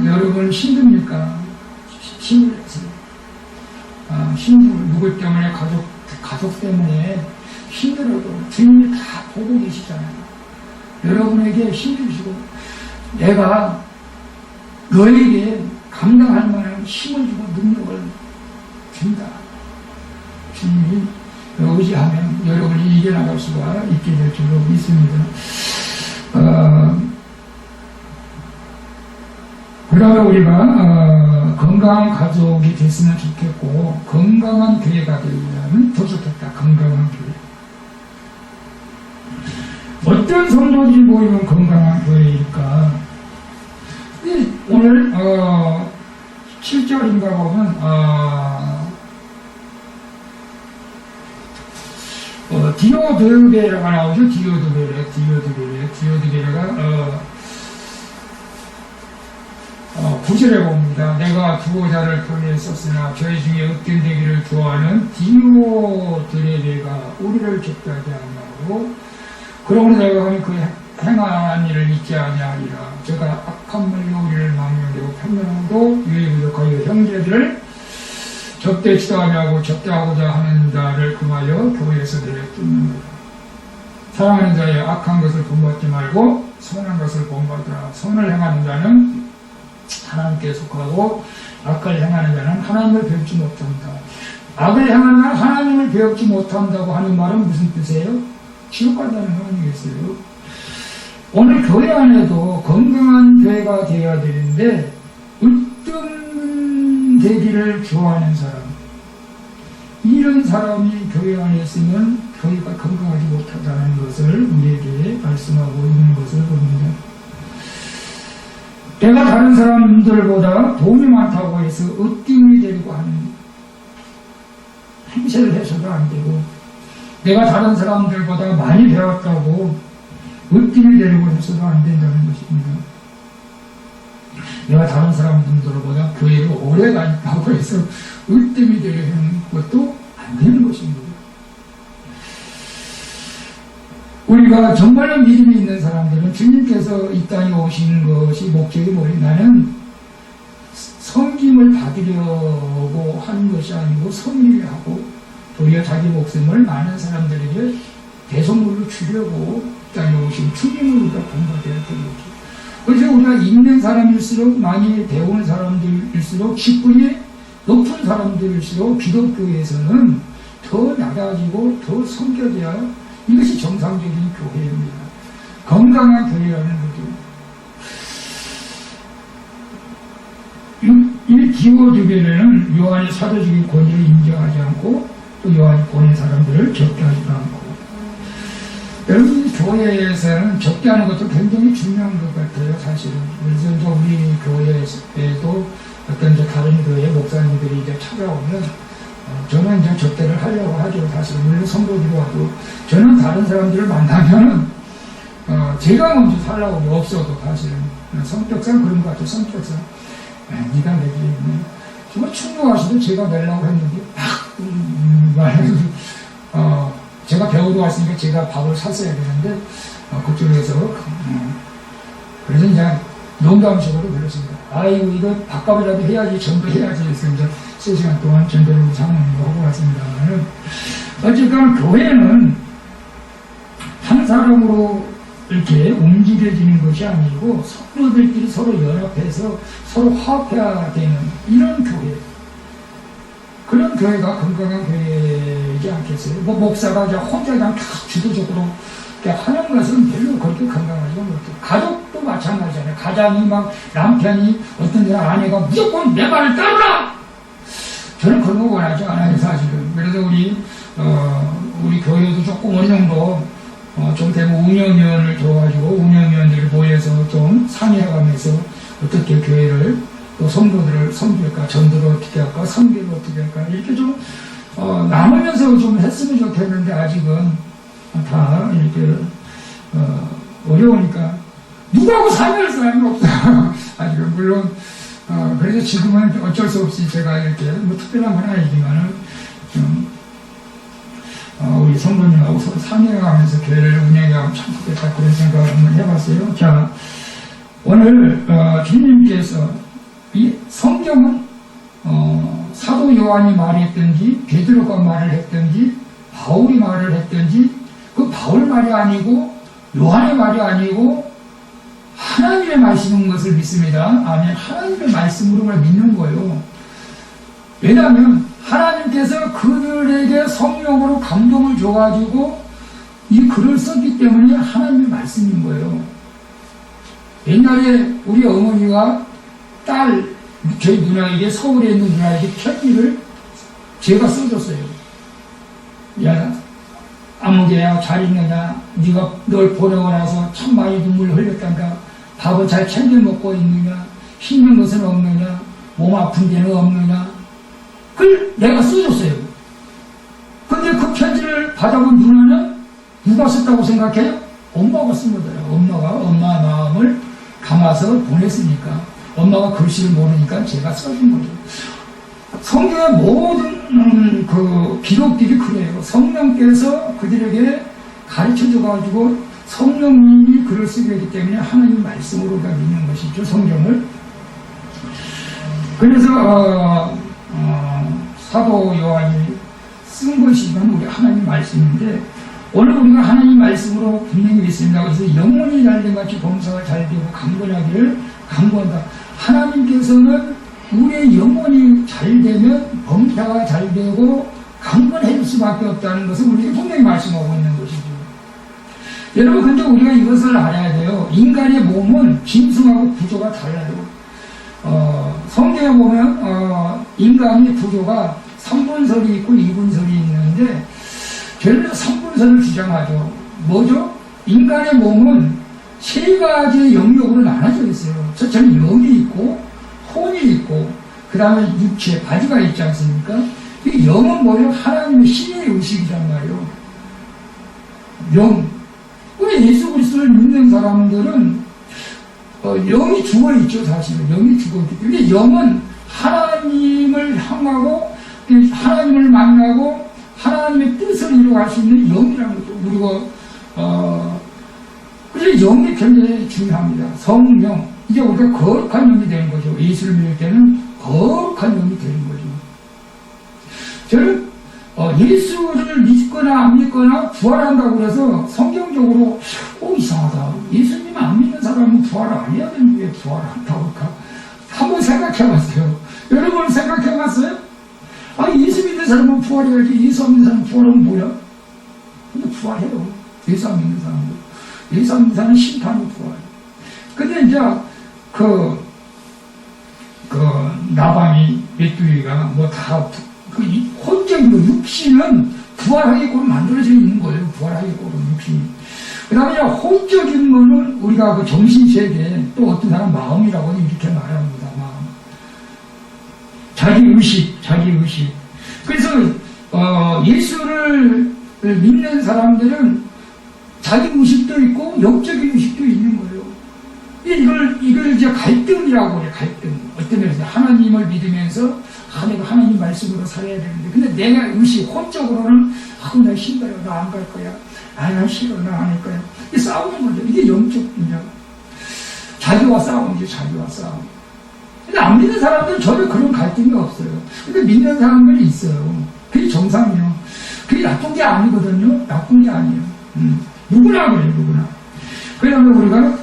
여러분 힘듭니까? 힘들었어요. 누구 때문에 가족 때문에 힘들어도 주님이 다 보고 계시잖아요. 여러분에게 힘주시고 내가 너에게 감당할 만한 힘을 주고 능력을 준다. 주님이 의지하면 여러분이 이겨나갈 수가 있게 될 줄로 믿습니다. 그러면 우리가 건강한 가족이 됐으면 좋겠고 건강한 교회가 되려면 더 좋겠다. 건강한 교회. 어떤 성도들이 모이면 건강한 교회일까? 오늘 7절인가 보면 디오드베라가 나오죠. 디오드베라가 9절에 봅니다. 내가 두오자를 보냈었으나 저희 중에 헛된 되기를 좋아하는 디오드레베가 우리를 접대하지 않냐고 그러므로 내가 하면 그 행한 일을 잊지 아니하리라. 제가 악한 말로 우리를 망령되고 편명하고 유에 부족하여 형제들을 접대치도 아니하고 접대하고자 하는 자를 금하여 교회에서 내쫓는다. 사랑하는 자의 악한 것을 본받지 말고 선한 것을 본받으라. 선을 행하는 자는 하나님께 속하고 악을 행하는 자는 하나님을 배우지 못한다. 악을 행하는 자는 하나님을 배우지 못한다고 하는 말은 무슨 뜻이에요? 지옥 간다는 거 아니겠어요? 오늘 교회 안에도 건강한 교회가 되어야 되는데 으뜸되기를 좋아하는 사람 이런 사람이 교회 안에 있으면 교회가 건강하지 못하다는 것을 우리에게 말씀하고 있는 것을 봅니다. 내가 다른 사람들보다 돈이 많다고 해서 으뜸이 되려고 하는 행세를 해서도 안 되고, 내가 다른 사람들보다 많이 배웠다고 으뜸이 되려고 해서도 안 된다는 것입니다. 내가 다른 사람들보다 교회를 오래 다녔다고 해서 으뜸이 되려는 것도 안 되는 것입니다. 우리가 정말로 믿음이 있는 사람들은 주님께서 이 땅에 오시는 것이 목적이 뭐냐면 섬김을 받으려고 하는 것이 아니고 섬기려 하고 도리어 자기 목숨을 많은 사람들에게 대선물로 주려고 이 땅에 오신 주님을 우리가 본받아야 되는 거죠. 그래서 우리가 있는 사람일수록 많이 배운 사람들일수록 직분이 높은 사람들일수록 기독교에서는 더 낮아지고 더 섬겨져야 이것이 정상적인 교회입니다. 건강한 교회라는 거죠. 이 기호주변에는 요한이 사도적인 권위를 인정하지 않고 또 요한이 보낸 사람들을 적게 하지도 않고, 여러분 이 교회에서는 적게 하는 것도 굉장히 중요한 것 같아요, 사실은. 그래서 이제 우리 교회에도 어떤 이제 다른 교회 목사님들이 이제 찾아오면 저는 이제 접대를 하려고 하죠, 사실. 물론 선거지로 와도. 저는 다른 사람들을 만나면, 제가 먼저 살라고 없어도 사실은. 성격상 그런 것 같아요, 성격상. 네가 내기. 정말 충고하시도 제가 내려고 했는데, 말해서, 제가 배우러 왔으니까 제가 밥을 샀어야 되는데, 그쪽에서, 그래서 이제 농담식으로 그랬습니다. 아이고, 이거 밥값이라도 해야지, 전도해야지 했습니다. 3시간 동안 전도를 사모님과 하고 왔습니다. 어쨌든 교회는 한 사람으로 이렇게 움직여지는 것이 아니고 성도들끼리 서로 연합해서 서로 화합해야 되는 이런 교회. 그런 교회가 건강한 교회이지 않겠어요? 뭐 목사가 혼자 그냥 다 주도적으로 하는 것은 별로 그렇게 건강하지 못해요. 가족도 마찬가지잖아요. 가장이 막 남편이 어떤 데는 아내가 무조건 내 말을 따르라! 저는 그런 거 원하지 않아요, 사실은. 그래서 우리 교회도 조금 어느 정도, 좀 되면 운영위원을 줘가지고, 운영위원들이 모여서 좀 상의해가면서 어떻게 교회를, 또 성도들을 섬길까, 전도를 어떻게 할까, 섬기를 어떻게 할까, 이렇게 좀, 나누면서 좀 했으면 좋겠는데, 아직은 다 이렇게, 어려우니까, 누구하고 상의할 사람이 없어요. 아직은, 물론, 그래서 지금은 어쩔 수 없이 제가 이렇게, 뭐 특별한 건 아니지만은, 좀, 우리 성도님하고 서로 상의해가면서 교회를 운영해가면 참 좋겠다, 그런 생각을 한번 해봤어요. 자, 오늘, 주님께서, 이 성경은, 사도 요한이 말했든지, 베드로가 말을 했든지, 바울이 말을 했든지, 그 바울 말이 아니고, 요한의 말이 아니고, 하나님의 말씀인 것을 믿습니다. 아멘. 하나님의 말씀으로만 믿는 거예요. 왜냐하면 하나님께서 그들에게 성령으로 감동을 줘가지고 이 글을 썼기 때문에 하나님의 말씀인 거예요. 옛날에 우리 어머니가 저희 누나에게, 서울에 있는 누나에게 편지를 제가 써줬어요. 야, 아무개야 잘 있느냐, 네가 널 보내고 나서 참 많이 눈물 흘렸단다. 밥은 잘 챙겨 먹고 있느냐, 힘든 것은 없느냐, 몸 아픈 데는 없느냐, 그걸 내가 써줬어요. 근데 그 편지를 받아본 누나는 누가 썼다고 생각해요? 엄마가 쓴 거더라고요. 엄마가 엄마 마음을 담아서 보냈으니까. 엄마가 글씨를 모르니까 제가 써준 거죠. 성경의 모든 그 기록들이 그래요. 성령께서 그들에게 가르쳐줘가지고 성령님이 글을 쓰게 하기 때문에 하나님 말씀으로 믿는 것이죠, 성경을. 그래서 사도 요한이 쓴 것이지만 우리 하나님 말씀인데, 오늘 우리가 하나님 말씀으로 분명히 믿습니다. 그래서 영혼이 잘된 같이 범사가 잘되고 강건하기를 강구한다. 하나님께서는 우리의 영혼이 잘되면 범사가 잘되고 강건해질 수밖에 없다는 것을 우리에게 분명히 말씀하고 있는 것이죠. 여러분, 근데 우리가 이것을 알아야 돼요. 인간의 몸은 짐승하고 구조가 달라요. 성경에 보면 인간의 구조가 3분설이 있고 2분설이 있는데 저희는 3분설을 주장하죠. 뭐죠? 인간의 몸은 세 가지의 영역으로 나눠져 있어요. 첫째는 영이 있고, 혼이 있고, 그 다음에 육체, 바디가 있지 않습니까? 이 영은 뭐예요? 하나님의 신의 의식이란 말이에요. 영. 왜 예수 그리스도를 믿는 사람들은 영이 죽어있죠, 사실은. 영이 죽어있기 때문에 영은 하나님을 향하고 하나님을 만나고 하나님의 뜻을 이루어갈 수 있는 영이라는 거죠. 우리가 그래서 영이 굉장히 중요합니다. 성령. 이제 우리가 거룩한 영이 되는 거죠. 예수를 믿을 때는 거룩한 영이 되는 거죠. 저는 예수를 믿거나 안 믿거나 부활한다고 해서 성경적으로 이상하다. 예수님 안 믿는 사람은 부활을 안 해야 되는데 왜 부활을 한다고 할까? 한번 생각해봤어요. 여러분 생각해봤어요? 예수 믿는 사람은 부활해야지. 예수 안 믿는 사람은 부활하면 뭐야? 근데 부활해요. 예수 안 믿는 사람은. 예수 안 믿는 사람은 심판이 부활. 근데 이제 나방이 메뚜기가 혼적인 거, 육신은 부활하게끔 만들어져 있는 거예요. 부활하게끔 육신이. 그 다음에 혼적인 거는 우리가 그 정신세계, 또 어떤 사람 마음이라고 이렇게 말합니다. 마음. 자기의식. 그래서, 예수를 믿는 사람들은 자기의식도 있고, 영적인 의식도 있는 거예요. 이걸 이제 갈등이라고 그래요, 갈등. 어떤 면에서 하나님을 믿으면서, 내가 하나님 말씀으로 살아야 되는데, 근데 내가 의식, 혼적으로는, 나 힘들어, 나 안 갈 거야. 나 싫어, 나 안 할 거야. 이게 싸우는 거죠. 이게 영적 분야. 자기와 싸움이죠, 자기와 싸움. 근데 안 믿는 사람들은 전혀 그런 갈등이 없어요. 근데 믿는 사람들이 있어요. 그게 정상이에요. 그게 나쁜 게 아니거든요. 나쁜 게 아니에요. 누구나 그래요, 누구나. 그러면 우리가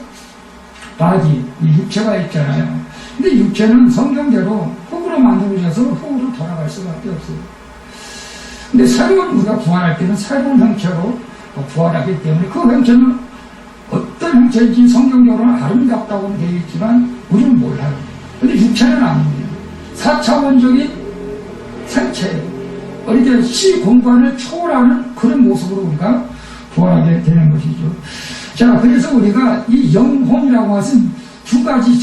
바디, 이 육체가 있잖아요. 근데 육체는 성경대로 흙으로 만들어져서 흙으로 돌아갈 수밖에 없어요. 근데 새로운 우리가 부활할 때는 새로운 형체로 부활하기 때문에 그 형체는 어떤 형체인지 성경적으로는 아름답다고는 되어 있지만 우리는 몰라요. 근데 육체는 아닙니다. 4차원적인 생체예요. 이렇게 시 공간을 초월하는 그런 모습으로 우리가 부활하게 되는 것이죠. 자, 그래서 우리가 이 영혼이라고 하신 두 가지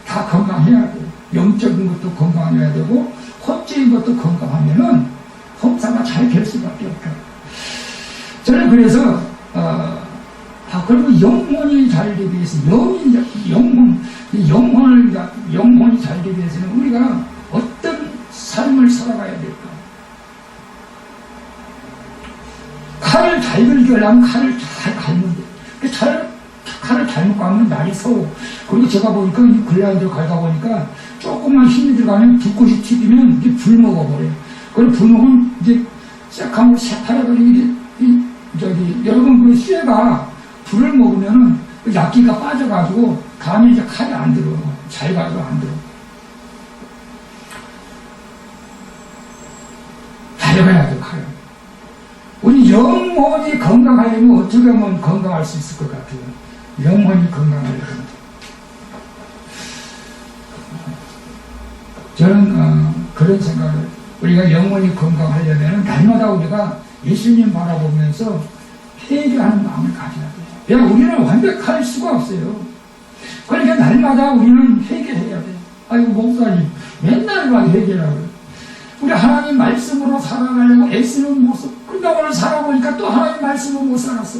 다 건강해야 돼요. 영적인 것도 건강해야 되고 혼적인 것도 건강하면은 hom사가 잘 될 수밖에 없다. 저는 그래서 그리고 영혼이 잘 되기 위해서 영혼이 잘 되기 위해서는 우리가 어떤 삶을 살아가야 될까? 칼을 잘 들려면 칼을 잘 갈면 돼. 칼을 잘못 가면 날이 서워. 그리고 제가 보니까 이 글라인더를 갈다 보니까 조금만 힘이 들어가면 불꽃이 튀기면 이게 불 먹어버려요. 그리고 불 먹으면 이제 새카만 새파래버리고 여러분 그 쇠가 불을 먹으면은 그 약기가 빠져가지고 다음에 이제 칼이 안 들어. 잘 가도 안 들어. 잘 가야 돼, 칼을. 우리 영혼이 건강하려면 어떻게 하면 건강할 수 있을 것 같아요? 영혼이 건강하려면. 저는 그런 생각을, 우리가 영혼이 건강하려면 날마다 우리가 예수님 바라보면서 회개하는 마음을 가져야 돼요. 야, 우리는 완벽할 수가 없어요. 그러니까 날마다 우리는 회개해야 돼요. 아이고, 목사님, 맨날만 회개라고요. 우리 하나님 말씀으로 살아가려고 애쓰는 모습. 근데 오늘 살아보니까 또 하나님 말씀으로 못 살았어.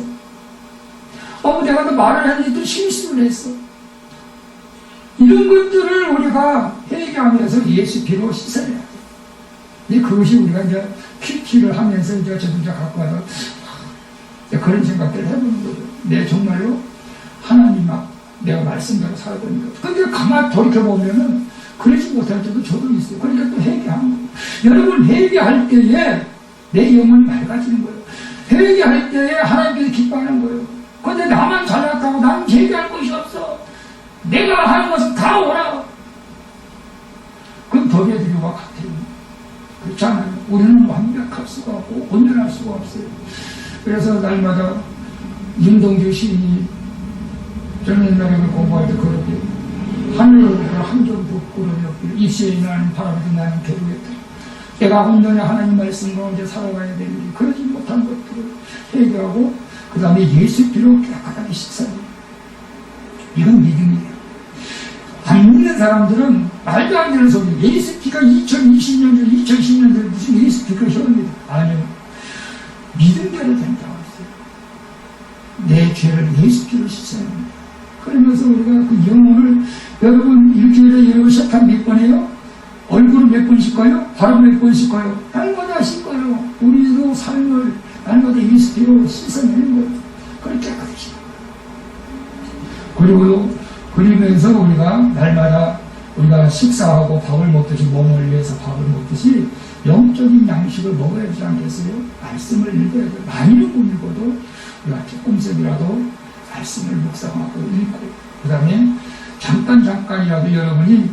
내가 또 말을 했는데 또 실수를 했어. 이런 것들을 우리가 회개하면서 예수 피로 씻어야 돼. 그것이 우리가 이제 큐티를 하면서 이제 저도 갖고 와서 그런 생각들을 해보는 거죠. 내 정말로 하나님 내가 말씀대로 살아보는 거죠. 근데 가만히 돌이켜보면은 그러지 못할 때도 저도 있어요. 그러니까 또 회개하는 거예요. 여러분, 회개할 때에 내 영혼이 맑아지는 거예요. 회개할 때에 하나님께서 기뻐하는 거예요. 근데 나만 잘났다고 나는 회개할 것이 없어. 내가 하는 것은 다 오라. 그럼 더베드리와 같아요. 그렇지 않아요. 우리는 완벽할 수가 없고 온전할 수가 없어요. 그래서 날마다 윤동주 시인이 저는 옛날에 공부할 때 그렇게 하늘을 한점도 구름이 없기를 입시에 나는 바람에도 나는 괴로웠다. 내가 온전히 하나님 말씀 가운데 살아가야 되는데 그러지 못한 것들을 회개하고 그 다음에 예수 피로 깨끗하게 씻어야 돼요. 이건 믿음이에요. 안 믿는 사람들은 말도 안 되는 소리. ASP가 2020년 전, 2010년 전 무슨 ASP가 효입니다. 아니요. 믿음대로 된다고 했어요. 내 죄를 ASP로 씻어야 합니다. 그러면서 우리가 그 영혼을, 여러분 일주일에 여러분 세탁 몇 번 해요? 얼굴을 몇 번 씻어요? 발을 몇 번 씻어요? 날마다 씻어요. 우리도 삶을 날마다 ASP로 씻어내는 거예요. 그렇게 하듯이. 그러면서 우리가 날마다 우리가 식사하고 밥을 먹듯이 몸을 위해서 밥을 먹듯이 영적인 양식을 먹어야 되지 않겠어요? 말씀을 읽어야 돼요. 많이는 못 읽어도 우리가 조금씩이라도 말씀을 묵상하고 읽고 그 다음에 잠깐이라도 여러분이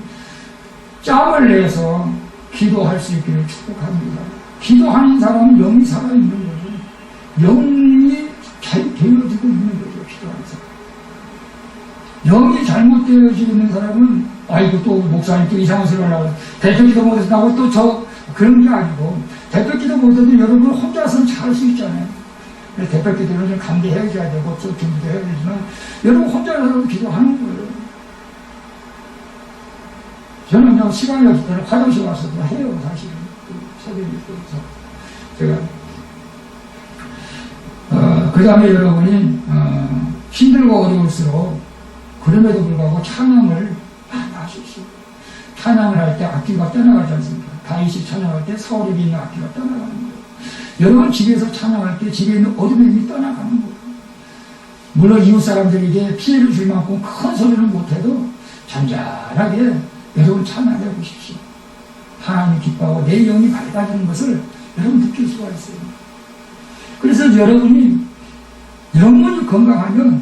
짬을 내서 기도할 수 있기를 축복합니다. 기도하는 사람은 영이 살아있는 거죠. 영이 잘 되어지고 있는 거죠. 기도하는 사람. 영이 잘못되어지고 있는 사람은 아이고 또 목사님 또 이상한 소리 하려고 대표기도 못했다고 또 저 그런 게 아니고 대표기도 못해도 여러분 혼자서는 잘 할 수 있잖아요. 대표기도는 좀 감대해야 되고 또 준비도 해야 되지만 여러분 혼자서도 기도하는 거예요. 저는 그냥 시간이 없을 때는 화장실 와서도 해요. 사실은 서울에 있어서 제가 그 다음에 여러분이 힘들고 어려울수록 그럼에도 불구하고 찬양을 많이 하십시오. 찬양을 할 때 악기가 떠나가지 않습니까? 다윗이 찬양할 때 사울에게 있는 악기가 떠나가는 거예요. 여러분 집에서 찬양할 때 집에 있는 어둠이 떠나가는 거예요. 물론 이웃 사람들에게 피해를 줄 만큼 큰 소리는 못해도 잔잔하게 여러분 찬양해 보십시오. 하나님이 기뻐하고 내 영이 밝아지는 것을 여러분 느낄 수가 있어요. 그래서 여러분이 영혼이 건강하면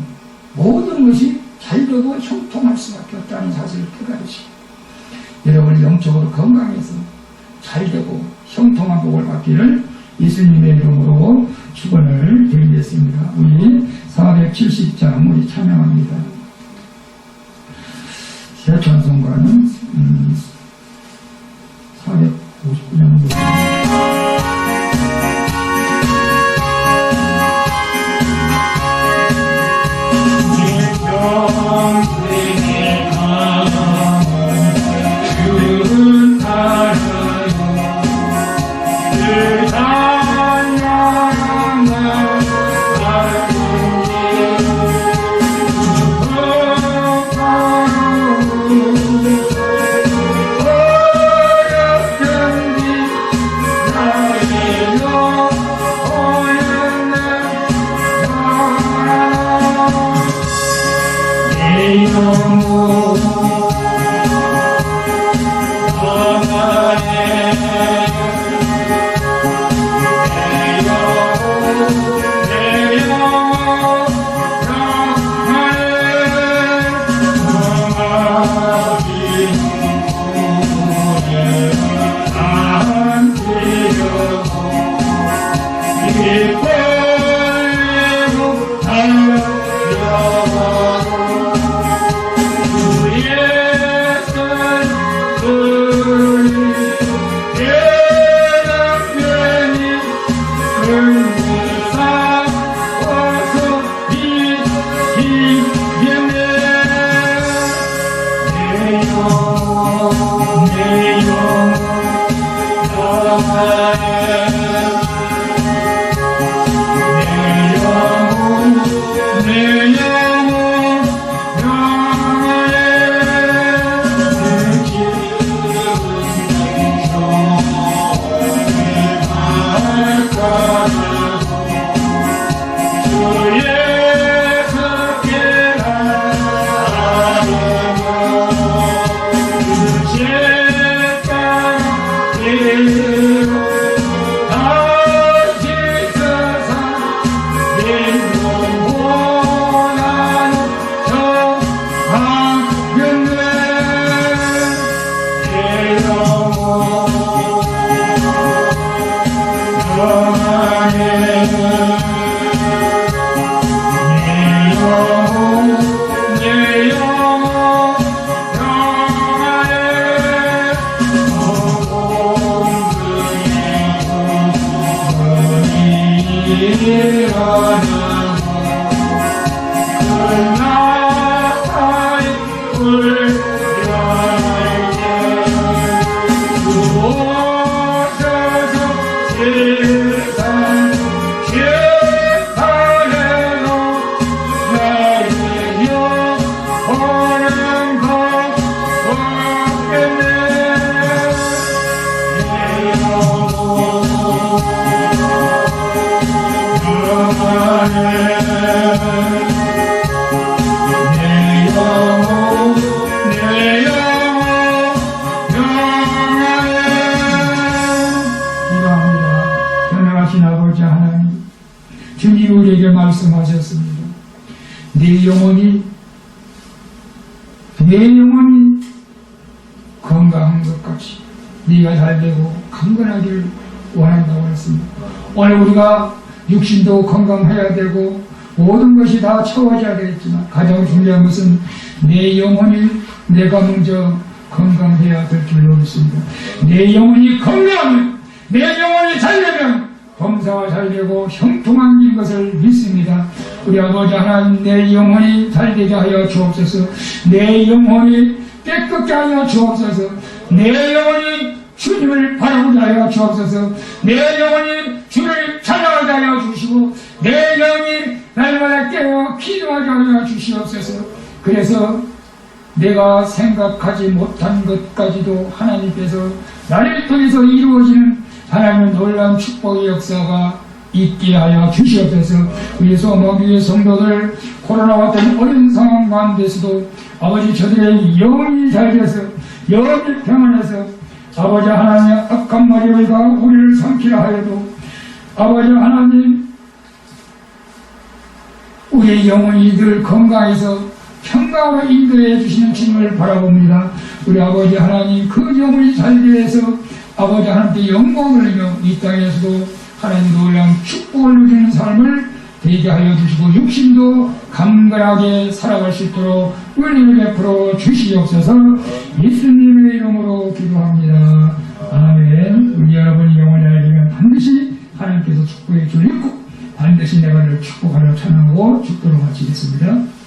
모든 것이 잘되고 형통할 수밖에 없다는 사실을 깨달으시고 여러분이 영적으로 건강해서 잘되고 형통한 복을 받기를 예수님의 이름으로 축원을 드리겠습니다. 우리 470장 우리 찬양합니다. 새 찬송가는 459장입니다. Yeah. 내 영혼 내 영혼 영원하네. 기도합니다. 전능하신 아버지 하나님, 주님 우리에게 말씀하셨습니다. 내 영혼이 건강한 것 같이 네가 잘되고 강건하기를 원한다고 했습니다. 오늘 우리가 육신도 건강해야 되고 모든 것이 다 채워져야 되겠지만 가장 중요한 것은 내 영혼이 내가 먼저 건강해야 될 줄로 믿습니다. 내 영혼이 건강하면, 내 영혼이 잘되면 범사가 잘되고 형통한 일 것을 믿습니다. 우리 아버지 하나님, 내 영혼이 잘되게 하여 주옵소서. 내 영혼이 깨끗게 하여 주옵소서. 내 영혼이 주님을 바라보게 하여 주옵소서. 내 영혼이 주를 찬양하게 하여 주시고 내 영혼이 날마다 깨어 기도하게 하여 주시옵소서. 그래서 내가 생각하지 못한 것까지도 하나님께서 나를 통해서 이루어지는 하나님의 놀라운 축복의 역사가 있게 하여 주시옵소서. 우리 소망교회 성도들 코로나 같은 어려운 상황 가운데서도 아버지 저들의 영혼이 잘 돼서 영혼이 평안해서 아버지 하나님의 악한 마귀가 우리를 삼키라 하여도 아버지 하나님 우리의 영혼이 늘 건강해서 평강으로 인도해 주시는 주님을 바라봅니다. 우리 아버지 하나님 그 영혼이 잘 돼서 아버지 하나님께 영광을 누리며 이 땅에서도 하나님 놀라운 축복을 누리는 삶을 되게 하여 주시고 육신도 강건하게 살아갈 수 있도록 은혜를 베풀어 주시옵소서. 예수님의 이름으로 기도합니다. 아멘. 우리 여러분이 영원히 알리면 반드시 하나님께서 축복해 주시고 반드시 내가 를 축복하려 찬양하고 축도로 마치겠습니다.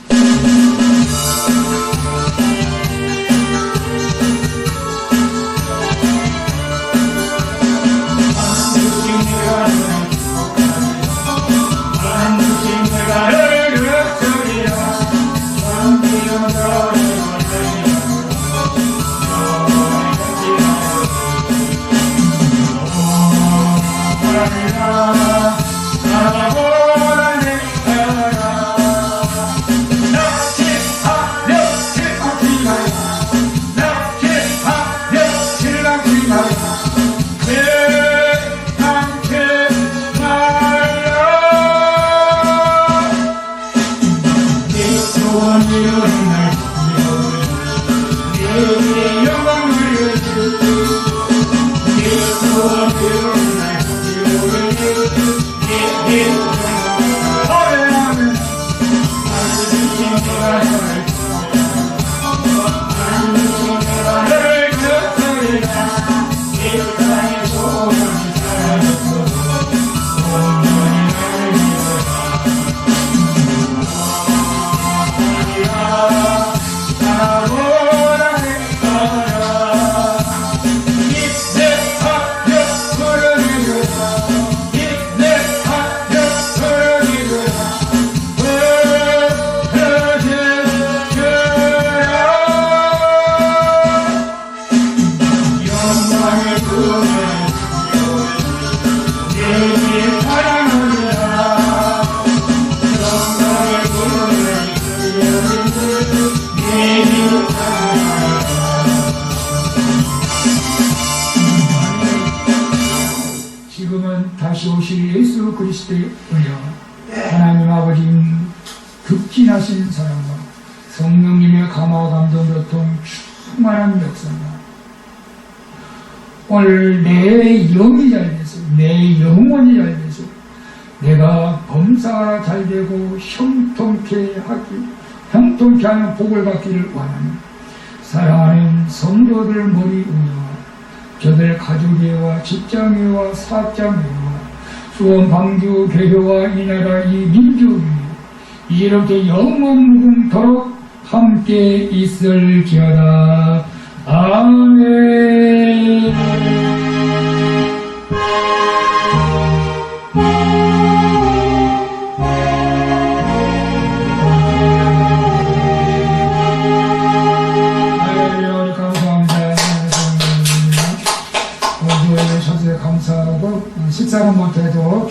지금은 다시 오실 예수 그리스도의 은혜와 하나님 아버지 극진하신 사랑과 성령님의 감화와 감동으로 충만한 역사가 오늘 내 영이 잘 돼서 내 영혼이 잘 돼서 내가 범사가 잘 되고 형통케 하는 복을 받기를 원하는 사랑하는 성도들 머리 위와 저들 가족회와 직장회와 사장회와 수원 방주 교회와 이 나라 이 민족이 이렇게 영원무궁토록 함께 있을지어다. 아멘. 감사하고 식사는 못해도